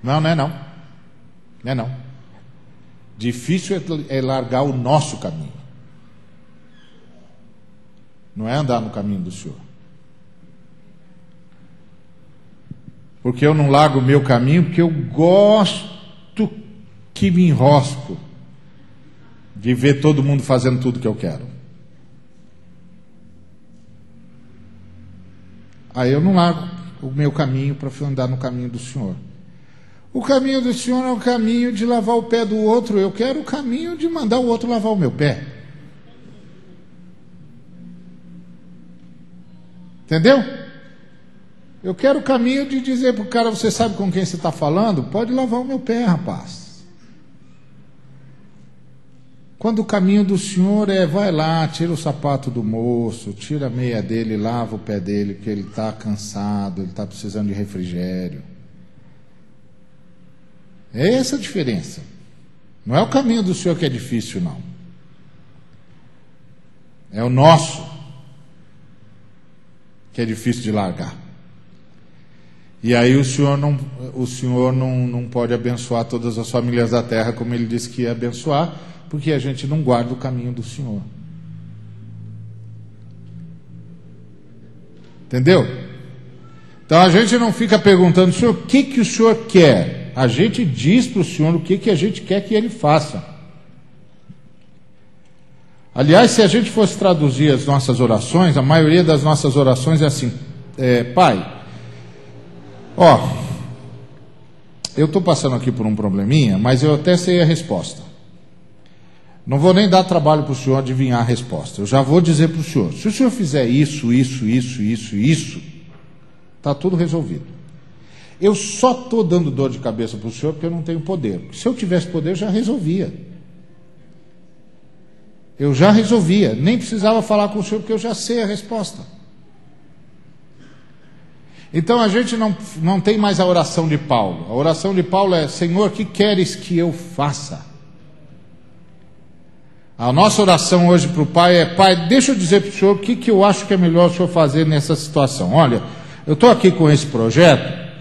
Não, não é não. Não é não. Difícil é largar o nosso caminho. Não é andar no caminho do Senhor. Porque eu não largo o meu caminho, porque eu gosto que me enrosco de ver todo mundo fazendo tudo que eu quero. Aí eu não largo o meu caminho para andar no caminho do Senhor. O caminho do Senhor é o caminho de lavar o pé do outro. Eu quero o caminho de mandar o outro lavar o meu pé. Entendeu? Eu quero o caminho de dizer para o cara: você sabe com quem você está falando? Pode lavar o meu pé, rapaz. Quando o caminho do Senhor vai lá, tira o sapato do moço, tira a meia dele, lava o pé dele, porque ele está cansado, ele está precisando de refrigério. É essa a diferença. Não é o caminho do Senhor que é difícil, não. É o nosso que é difícil de largar. E aí o Senhor não pode abençoar todas as famílias da terra como Ele disse que ia abençoar, porque a gente não guarda o caminho do Senhor. Entendeu? Então a gente não fica perguntando: Senhor, o que o Senhor quer? A gente diz para o Senhor o que a gente quer que Ele faça. Aliás, se a gente fosse traduzir as nossas orações, a maioria das nossas orações é assim: Pai, eu estou passando aqui por um probleminha, mas eu até sei a resposta. Não vou nem dar trabalho para o Senhor adivinhar a resposta. Eu já vou dizer para o Senhor: se o Senhor fizer isso, está tudo resolvido. Eu só estou dando dor de cabeça para o Senhor porque eu não tenho poder. Se eu tivesse poder, eu já resolvia. Eu já resolvia. Nem precisava falar com o Senhor porque eu já sei a resposta. Então a gente não tem mais a oração de Paulo. A oração de Paulo é: Senhor, o que queres que eu faça? A nossa oração hoje para o Pai é: Pai, deixa eu dizer para o Senhor o que eu acho que é melhor o Senhor fazer nessa situação. Olha, eu estou aqui com esse projeto,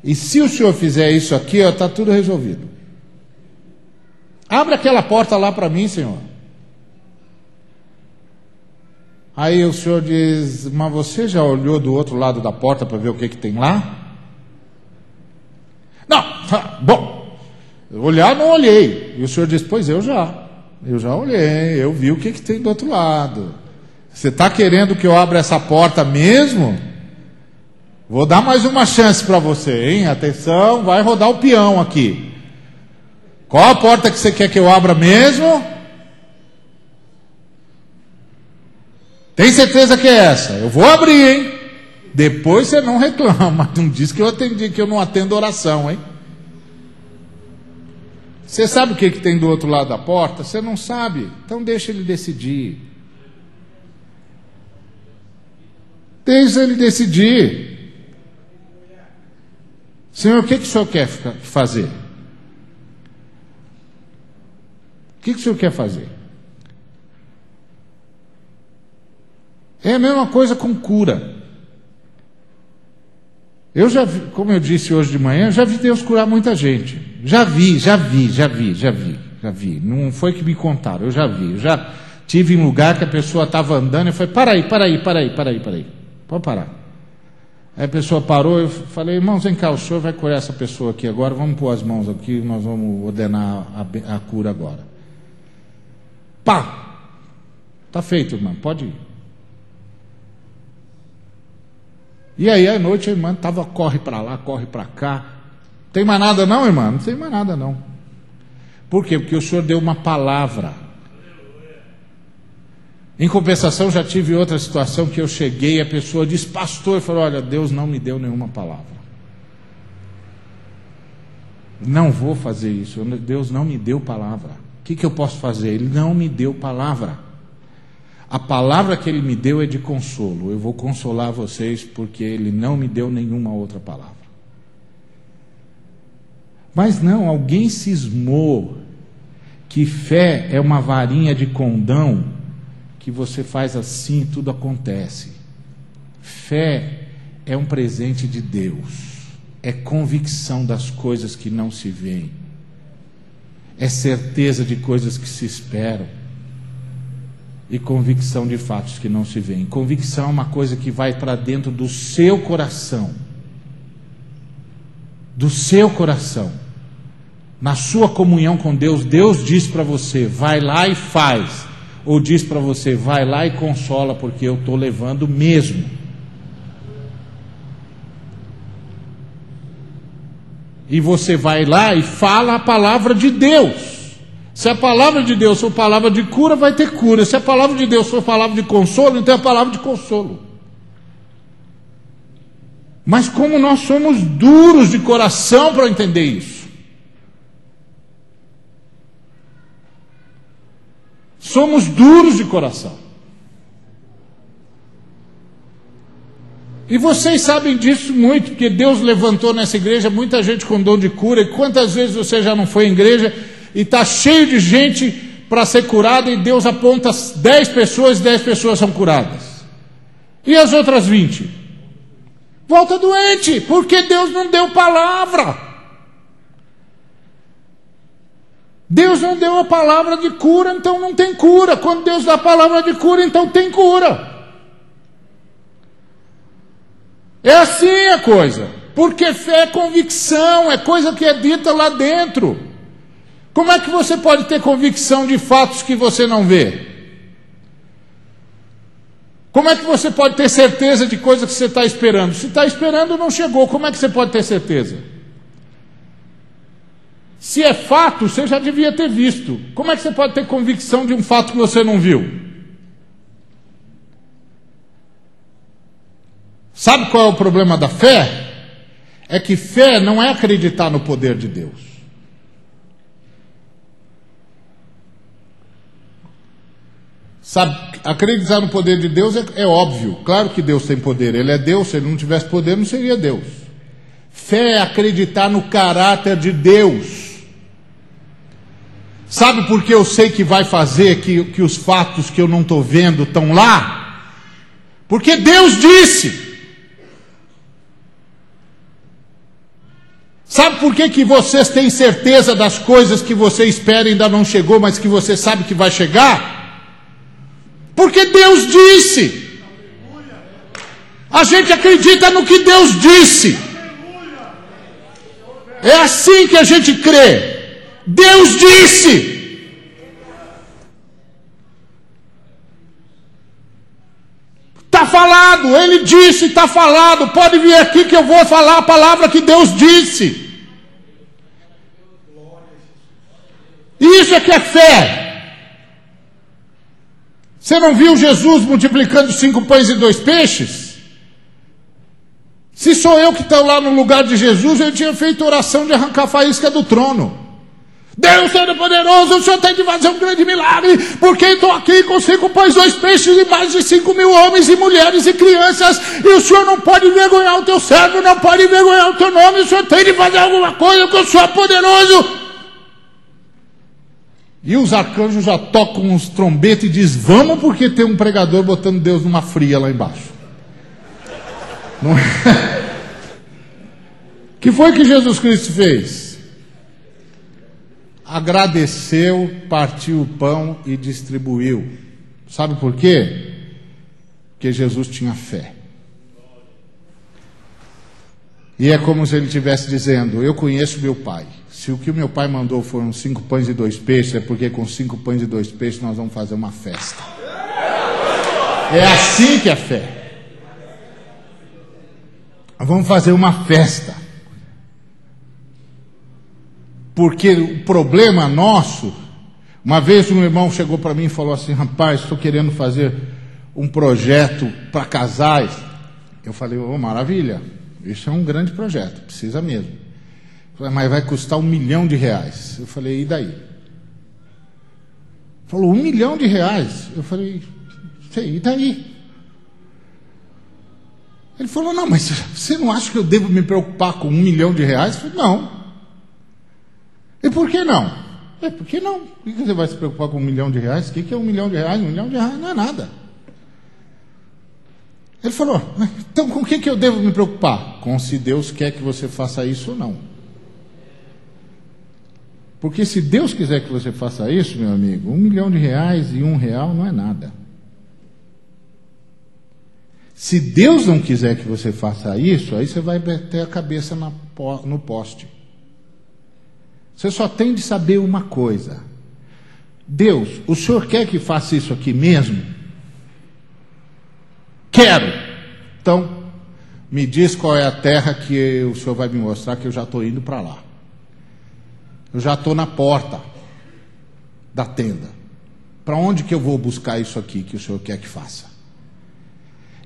e se o Senhor fizer isso aqui, está tudo resolvido. Abre aquela porta lá para mim, Senhor. Aí o Senhor diz: mas você já olhou do outro lado da porta para ver o que tem lá? Não, bom, olhar não olhei. E o Senhor diz: pois eu já olhei, eu vi o que tem do outro lado. Você está querendo que eu abra essa porta mesmo? Vou dar mais uma chance para você, hein? Atenção, vai rodar o peão aqui. Qual a porta que você quer que eu abra mesmo? Tem certeza que é essa? Eu vou abrir, hein? Depois você não reclama, não diz que eu atendi, que eu não atendo oração, hein? Você sabe o que tem do outro lado da porta? Você não sabe, então deixa ele decidir. Deixa ele decidir. Senhor, o que o Senhor quer fazer? O que o Senhor quer fazer? É a mesma coisa com cura. Eu já vi, como eu disse hoje de manhã, já vi Deus curar muita gente. Já vi. Não foi que me contaram, eu já vi. Eu já tive em lugar que a pessoa estava andando e eu falei, para aí. Pode parar. Aí a pessoa parou, eu falei, irmãos, vem cá, o senhor vai curar essa pessoa aqui agora, vamos pôr as mãos aqui, nós vamos ordenar a cura agora. Pá! Tá feito, irmão, pode ir. E aí, à noite, a irmã corre para lá, corre para cá. Tem mais nada não, irmã? Não tem mais nada não. Por quê? Porque o Senhor deu uma palavra. Em compensação, já tive outra situação que eu cheguei e a pessoa disse, pastor, eu falei, olha, Deus não me deu nenhuma palavra. Não vou fazer isso, Deus não me deu palavra. O que eu posso fazer? Ele não me deu palavra. A palavra que Ele me deu é de consolo. Eu vou consolar vocês porque Ele não me deu nenhuma outra palavra. Mas não, alguém cismou que fé é uma varinha de condão que você faz assim e tudo acontece. Fé é um presente de Deus. É convicção das coisas que não se veem. É certeza de coisas que se esperam. E convicção de fatos que não se veem. Convicção é uma coisa que vai para dentro do seu coração. Do seu coração. Na sua comunhão com Deus, Deus diz para você, vai lá e faz. Ou diz para você, vai lá e consola, porque eu estou levando mesmo. E você vai lá e fala a palavra de Deus. Se a palavra de Deus for palavra de cura, vai ter cura. Se a palavra de Deus for palavra de consolo, então é a palavra de consolo. Mas como nós somos duros de coração para entender isso. Somos duros de coração. E vocês sabem disso muito, porque Deus levantou nessa igreja muita gente com dom de cura. E quantas vezes você já não foi em igreja e está cheio de gente para ser curada e Deus aponta 10 pessoas e 10 pessoas são curadas. E as outras 20? Volta doente, porque Deus não deu palavra. Deus não deu a palavra de cura, então não tem cura. Quando Deus dá a palavra de cura, então tem cura. É assim a coisa. Porque fé é convicção, é coisa que é dita lá dentro. Como é que você pode ter convicção de fatos que você não vê? Como é que você pode ter certeza de coisa que você está esperando? Se está esperando, não chegou. Como é que você pode ter certeza? Se é fato, você já devia ter visto. Como é que você pode ter convicção de um fato que você não viu? Sabe qual é o problema da fé? É que fé não é acreditar no poder de Deus. Sabe, acreditar no poder de Deus é óbvio. Claro que Deus tem poder. Ele é Deus. Se Ele não tivesse poder, não seria Deus. Fé é acreditar no caráter de Deus. Sabe por que eu sei que vai fazer que os fatos que eu não estou vendo estão lá? Porque Deus disse. Sabe por que vocês têm certeza das coisas que você espera e ainda não chegou, mas que você sabe que vai chegar? Porque Deus disse. A gente acredita no que Deus disse. É assim que a gente crê. Deus disse. Está falado, Ele disse, está falado. Pode vir aqui que eu vou falar a palavra que Deus disse. Isso é que é fé. Você não viu Jesus multiplicando 5 pães e 2 peixes? Se sou eu que estou lá no lugar de Jesus, eu tinha feito oração de arrancar a faísca do trono. Deus Todo-Poderoso, o Senhor tem de fazer um grande milagre, porque estou aqui com 5 pães, 2 peixes e mais de 5.000 homens e mulheres e crianças, e o Senhor não pode envergonhar o teu servo, não pode envergonhar o teu nome, o Senhor tem de fazer alguma coisa, porque o Senhor é poderoso. E os arcanjos já tocam uns trombetes e diz: vamos, porque tem um pregador botando Deus numa fria lá embaixo. Não é? O que foi que Jesus Cristo fez? Agradeceu, partiu o pão e distribuiu. Sabe por quê? Porque Jesus tinha fé. E é como se ele estivesse dizendo: eu conheço meu Pai. Se o que o meu Pai mandou foram 5 pães e 2 peixes, é porque com 5 pães e 2 peixes nós vamos fazer uma festa. É assim que é fé. Vamos fazer uma festa. Porque o problema nosso, uma vez um irmão chegou para mim e falou assim: rapaz, estou querendo fazer um projeto para casais. Eu falei: oh, maravilha, isso é um grande projeto, precisa mesmo. Eu falei: mas vai custar R$1 milhão. Eu falei: e daí? Falou: R$1 milhão. Eu falei: sei, e daí? Ele falou: não, mas você não acha que eu devo me preocupar com R$1 milhão? Eu falei: não. E por que não? Por que não? Por que você vai se preocupar com R$1 milhão? O que é R$1 milhão? R$1 milhão não é nada. Ele falou: então com o que eu devo me preocupar? Com se Deus quer que você faça isso ou não. Porque se Deus quiser que você faça isso, meu amigo, R$1 milhão e R$1 não é nada. Se Deus não quiser que você faça isso, aí você vai bater a cabeça no poste. Você só tem de saber uma coisa: Deus, o Senhor quer que faça isso aqui mesmo? Quero. Então, me diz qual é a terra que o Senhor vai me mostrar, que eu já estou indo para lá. Eu já estou na porta da tenda. Para onde que eu vou buscar isso aqui que o Senhor quer que faça?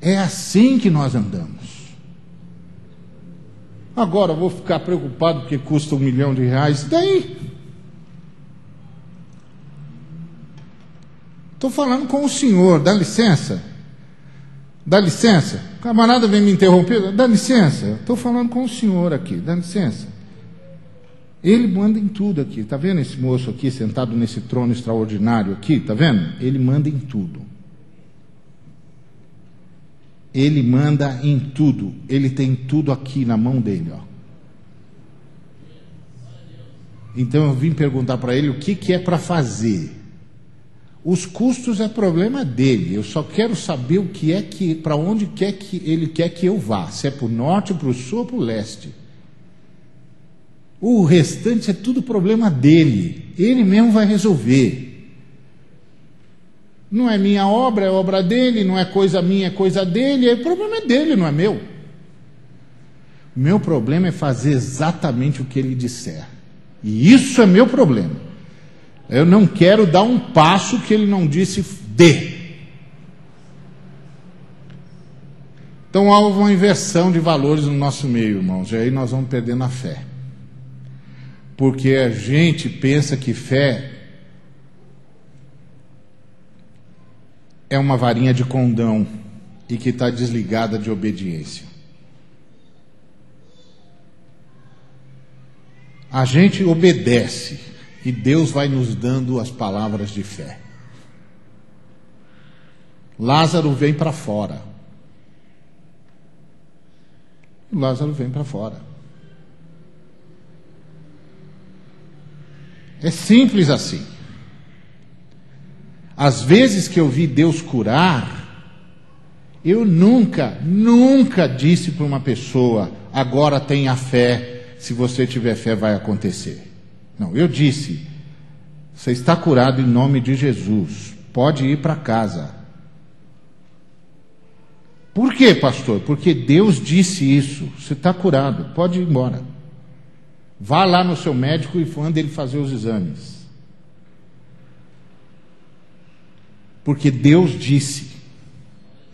É assim que nós andamos. Agora eu vou ficar preocupado porque custa R$1 milhão. E daí? Estou falando com o senhor, dá licença. Dá licença. O camarada vem me interromper, dá licença. Estou falando com o senhor aqui, dá licença. Ele manda em tudo aqui. Está vendo esse moço aqui sentado nesse trono extraordinário aqui? Está vendo? Ele manda em tudo. Ele manda em tudo. Ele tem tudo aqui na mão dele, ó. Então eu vim perguntar para ele o que é para fazer. Os custos é problema dele. Eu só quero saber o que é que, para onde quer que ele quer que eu vá. Se é para o norte, para o sul ou para o leste. O restante é tudo problema dele. Ele mesmo vai resolver. Não é minha obra, é obra dele. Não é coisa minha, é coisa dele. O problema é dele, não é meu. O meu problema é fazer exatamente o que ele disser. E isso é meu problema. Eu não quero dar um passo que ele não disse dê. Então há uma inversão de valores no nosso meio, irmãos. E aí nós vamos perdendo a fé. Porque a gente pensa que fé é uma varinha de condão e que está desligada de obediência. A gente obedece e Deus vai nos dando as palavras de fé. Lázaro vem para fora. Lázaro vem para fora. É simples assim. Às vezes que eu vi Deus curar, eu nunca disse para uma pessoa: agora tenha fé, se você tiver fé vai acontecer. Não, eu disse: você está curado em nome de Jesus, pode ir para casa. Por quê, pastor? Porque Deus disse isso, você está curado, pode ir embora. Vá lá no seu médico e manda ele fazer os exames. Porque Deus disse.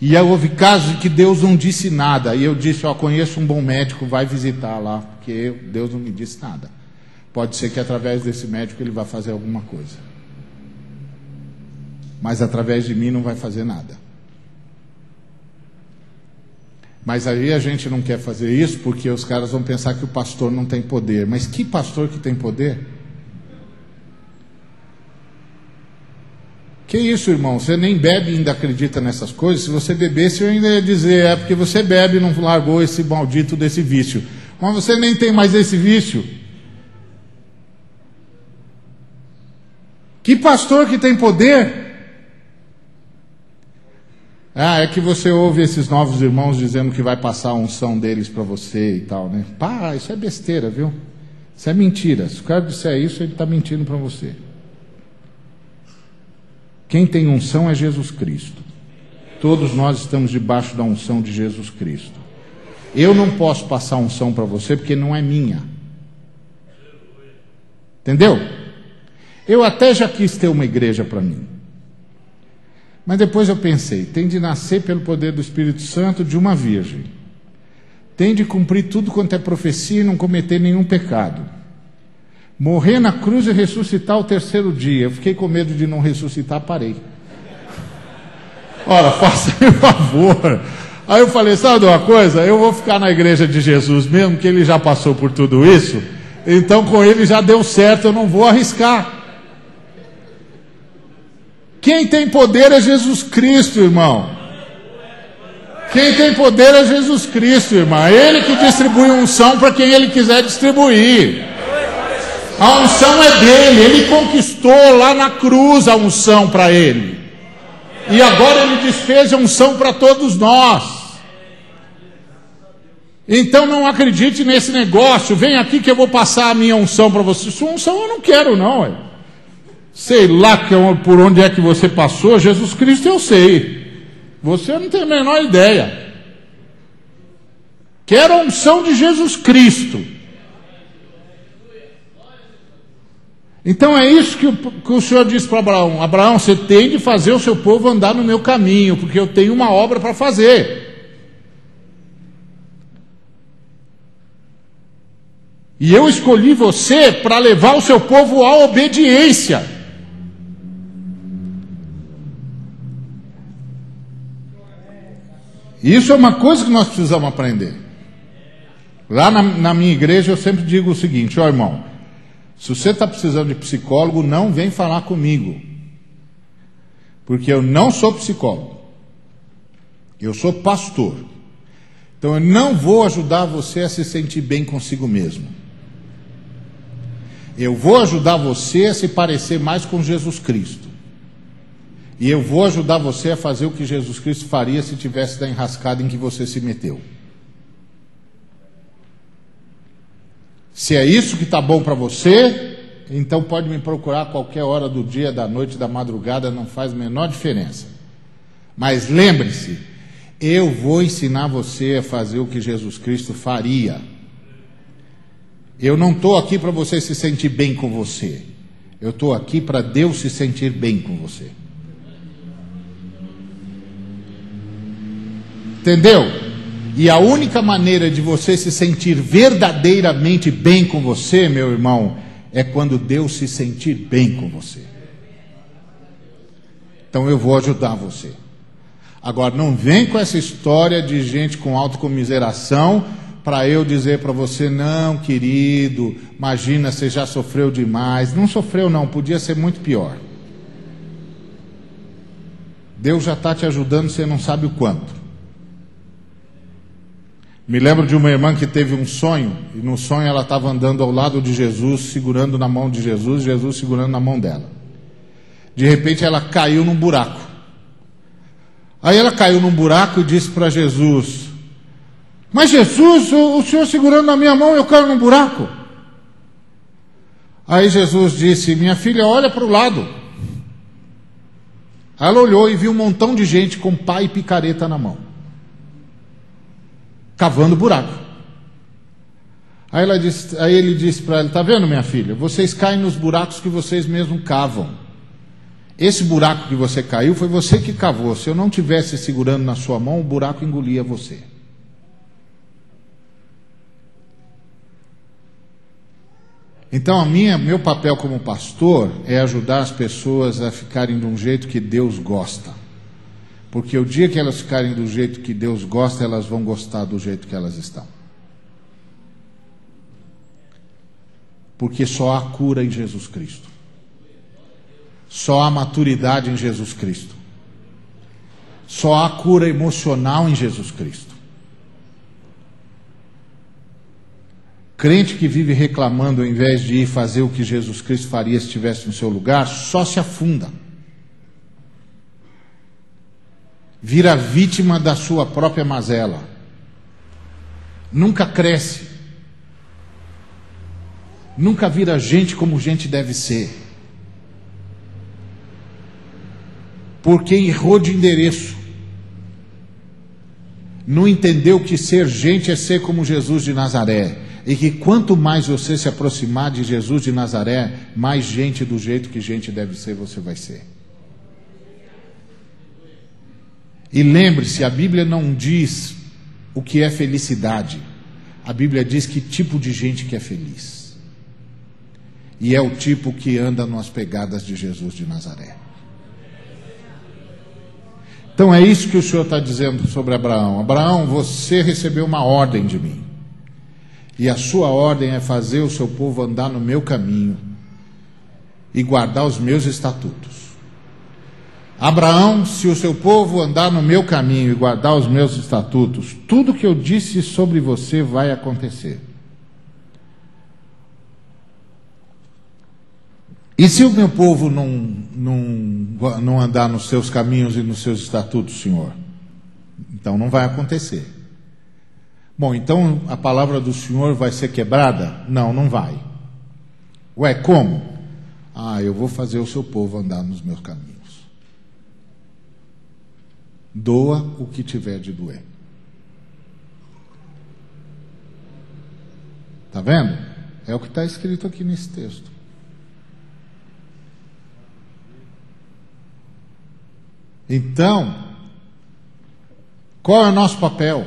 E houve casos em que Deus não disse nada. E eu disse, conheço um bom médico, vai visitar lá, porque Deus não me disse nada. Pode ser que através desse médico ele vá fazer alguma coisa. Mas através de mim não vai fazer nada. Mas aí a gente não quer fazer isso porque os caras vão pensar que o pastor não tem poder. Mas que pastor que tem poder? Que isso, irmão? Você nem bebe e ainda acredita nessas coisas? Se você bebesse, eu ainda ia dizer, porque você bebe e não largou esse maldito desse vício. Mas você nem tem mais esse vício. Que pastor que tem poder? É que você ouve esses novos irmãos dizendo que vai passar a unção deles para você e tal, né? Pá, isso é besteira, viu? Isso é mentira. Se o cara disser isso, ele está mentindo para você. Quem tem unção é Jesus Cristo. Todos nós estamos debaixo da unção de Jesus Cristo. Eu não posso passar unção para você porque não é minha. Entendeu? Eu até já quis ter uma igreja para mim. Mas depois eu pensei, tem de nascer pelo poder do Espírito Santo de uma virgem. Tem de cumprir tudo quanto é profecia e não cometer nenhum pecado. Morrer na cruz e ressuscitar o terceiro dia. Eu fiquei com medo de não ressuscitar, parei. Ora, faça-me um favor. Aí eu falei, sabe de uma coisa? Eu vou ficar na igreja de Jesus mesmo, que ele já passou por tudo isso. Então com ele já deu certo, eu não vou arriscar. Quem tem poder é Jesus Cristo, irmão. Quem tem poder é Jesus Cristo, irmão. É Ele que distribui unção para quem Ele quiser distribuir. A unção é dele. Ele conquistou lá na cruz a unção para Ele. E agora Ele desfez a unção para todos nós. Então não acredite nesse negócio. Vem aqui que eu vou passar a minha unção para você. Sua unção eu não quero, não. Sei lá por onde é que você passou. Jesus Cristo eu sei. Você não tem a menor ideia. Quero a unção de Jesus Cristo. Então é isso que o Senhor disse para Abraão. Abraão, você tem de fazer o seu povo andar no meu caminho, porque eu tenho uma obra para fazer. E eu escolhi você para levar o seu povo à obediência. Isso é uma coisa que nós precisamos aprender. Lá na minha igreja eu sempre digo o seguinte, irmão, se você está precisando de psicólogo, não vem falar comigo. Porque eu não sou psicólogo. Eu sou pastor. Então eu não vou ajudar você a se sentir bem consigo mesmo. Eu vou ajudar você a se parecer mais com Jesus Cristo. E eu vou ajudar você a fazer o que Jesus Cristo faria se tivesse da enrascada em que você se meteu. Se é isso que está bom para você, então pode me procurar a qualquer hora do dia, da noite, da madrugada, não faz a menor diferença. Mas lembre-se, eu vou ensinar você a fazer o que Jesus Cristo faria. Eu não estou aqui para você se sentir bem com você. Eu estou aqui para Deus se sentir bem com você. Entendeu? E a única maneira de você se sentir verdadeiramente bem com você, meu irmão, é quando Deus se sentir bem com você. Então eu vou ajudar você. Agora não vem com essa história de gente com autocomiseração para eu dizer para você, não, querido, imagina, você já sofreu demais. Não sofreu não, podia ser muito pior. Deus já está te ajudando, você não sabe o quanto. Me lembro de uma irmã que teve um sonho, e no sonho ela estava andando ao lado de Jesus, segurando na mão de Jesus, Jesus segurando na mão dela. De repente ela caiu num buraco. Aí ela caiu num buraco e disse para Jesus, mas Jesus, o Senhor segurando na minha mão, eu caio num buraco. Aí Jesus disse, minha filha, olha para o lado. Ela olhou e viu um montão de gente com pá e picareta na mão, cavando buraco. Aí ele disse para ela, está vendo, minha filha, vocês caem nos buracos que vocês mesmos cavam. Esse buraco que você caiu foi você que cavou. Se eu não tivesse segurando na sua mão, o buraco engolia você. Então meu papel como pastor é ajudar as pessoas a ficarem de um jeito que Deus gosta. Porque o dia que elas ficarem do jeito que Deus gosta, elas vão gostar do jeito que elas estão. Porque só há cura em Jesus Cristo. Só há maturidade em Jesus Cristo. Só há cura emocional em Jesus Cristo. Crente que vive reclamando ao invés de ir fazer o que Jesus Cristo faria se estivesse no seu lugar, só se afunda. Vira vítima da sua própria mazela. Nunca cresce. Nunca vira gente como gente deve ser. Porque errou de endereço. Não entendeu que ser gente é ser como Jesus de Nazaré. E que quanto mais você se aproximar de Jesus de Nazaré, mais gente do jeito que gente deve ser você vai ser. E lembre-se, a Bíblia não diz o que é felicidade. A Bíblia diz que tipo de gente que é feliz. E é o tipo que anda nas pegadas de Jesus de Nazaré. Então é isso que o Senhor está dizendo sobre Abraão. Abraão, você recebeu uma ordem de mim. E a sua ordem é fazer o seu povo andar no meu caminho e guardar os meus estatutos. Abraão, se o seu povo andar no meu caminho e guardar os meus estatutos, tudo que eu disse sobre você vai acontecer. E se o meu povo não andar nos seus caminhos e nos seus estatutos, Senhor? Então não vai acontecer. Bom, então a palavra do Senhor vai ser quebrada? Não, não vai. Ué, como? Eu vou fazer o seu povo andar nos meus caminhos. Doa o que tiver de doer. Está vendo? É o que está escrito aqui nesse texto. Então, qual é o nosso papel?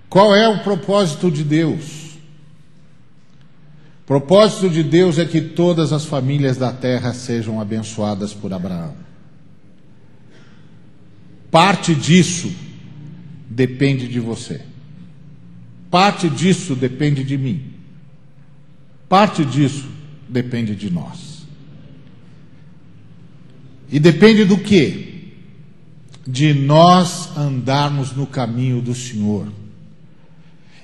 Qual é o propósito de Deus? O propósito de Deus é que todas as famílias da terra sejam abençoadas por Abraão. Parte disso depende de você. Parte disso depende de mim. Parte disso depende de nós. E depende do quê? De nós andarmos no caminho do Senhor.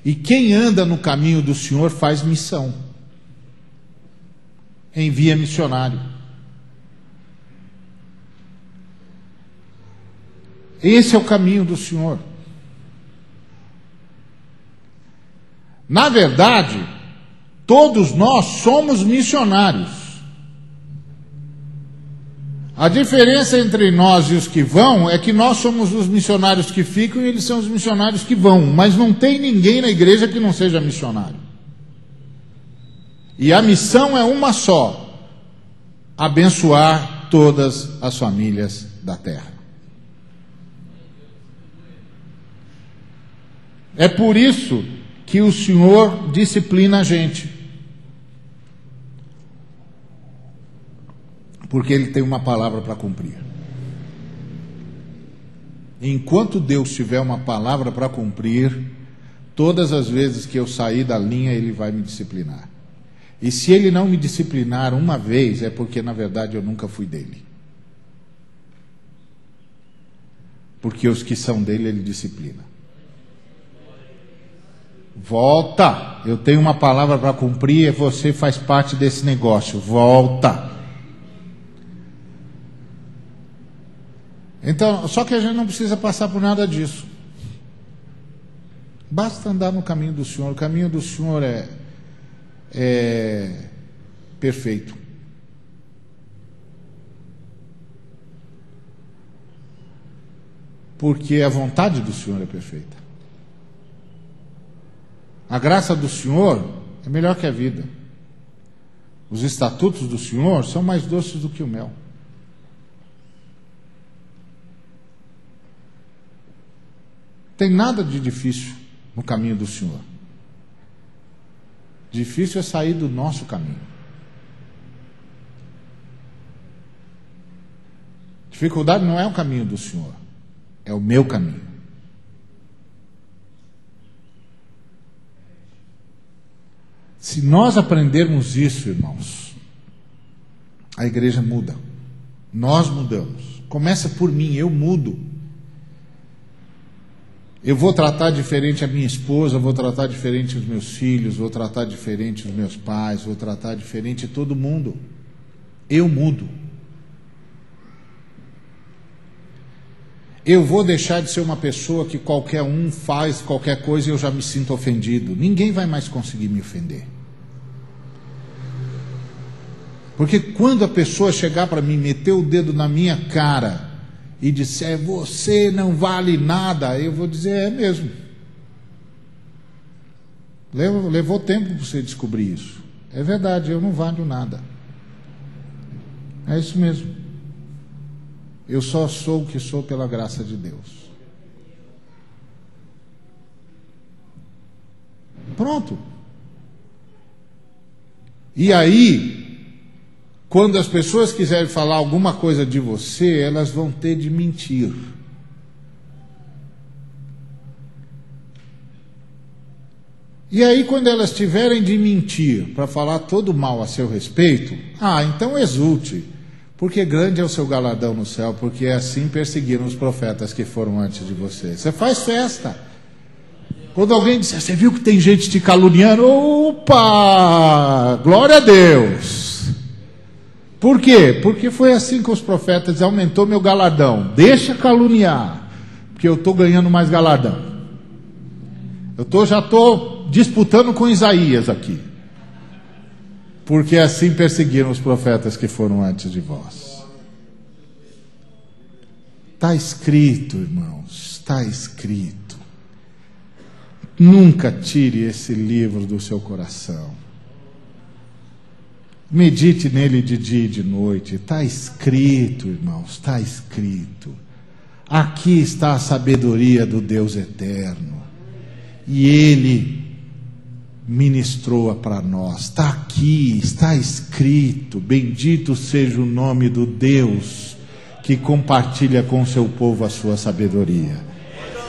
E quem anda no caminho do Senhor faz missão. Envia missionário. Esse é o caminho do Senhor. Na verdade, todos nós somos missionários. A diferença entre nós e os que vão é que nós somos os missionários que ficam e eles são os missionários que vão. Mas não tem ninguém na igreja que não seja missionário. E a missão é uma só: abençoar todas as famílias da terra. É por isso que o Senhor disciplina a gente. Porque Ele tem uma palavra para cumprir. Enquanto Deus tiver uma palavra para cumprir, todas as vezes que eu sair da linha, Ele vai me disciplinar. E se Ele não me disciplinar uma vez, é porque na verdade eu nunca fui dele. Porque os que são dele, Ele disciplina. Volta, eu tenho uma palavra para cumprir e você faz parte desse negócio. Volta. Então, só que a gente não precisa passar por nada disso. Basta andar no caminho do Senhor. O caminho do Senhor é perfeito. Porque a vontade do Senhor é perfeita. A graça do Senhor é melhor que a vida. Os estatutos do Senhor são mais doces do que o mel. Tem nada de difícil no caminho do Senhor. Difícil é sair do nosso caminho. Dificuldade não é o caminho do Senhor, é o meu caminho. Se nós aprendermos isso, irmãos, a igreja muda. Nós mudamos. Começa por mim, eu mudo. Eu vou tratar diferente a minha esposa, vou tratar diferente os meus filhos, vou tratar diferente os meus pais, vou tratar diferente todo mundo. Eu mudo. Eu vou deixar de ser uma pessoa que qualquer um faz qualquer coisa e eu já me sinto ofendido. Ninguém vai mais conseguir me ofender. Porque quando a pessoa chegar para mim, meter o dedo na minha cara e disser, você não vale nada, eu vou dizer, é mesmo. Levou tempo para você descobrir isso. É verdade, eu não valho nada. É isso mesmo. Eu só sou o que sou pela graça de Deus. Pronto. E aí, quando as pessoas quiserem falar alguma coisa de você, elas vão ter de mentir. E aí, quando elas tiverem de mentir para falar todo mal a seu respeito, então exulte. Porque grande é o seu galardão no céu, porque assim perseguiram os profetas que foram antes de você. Você faz festa. Quando alguém disser, você viu que tem gente te caluniando? Opa! Glória a Deus! Por quê? Porque foi assim com os profetas, aumentou meu galardão. Deixa caluniar, porque eu estou ganhando mais galardão. Já estou disputando com Isaías aqui. Porque assim perseguiram os profetas que foram antes de vós. Está escrito, irmãos, está escrito. Nunca tire esse livro do seu coração. Medite nele de dia e de noite. Está escrito, irmãos, está escrito. Aqui está a sabedoria do Deus eterno. E Ele ministrou para nós. Está aqui, está escrito. Bendito seja o nome do Deus que compartilha com o seu povo a sua sabedoria.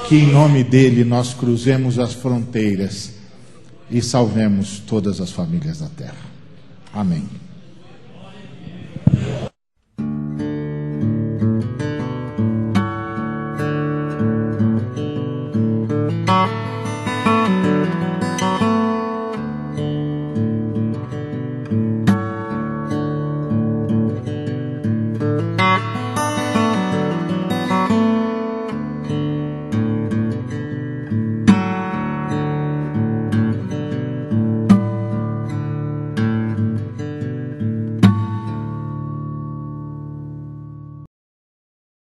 Que em nome dele nós cruzemos as fronteiras e salvemos todas as famílias da terra. Amém.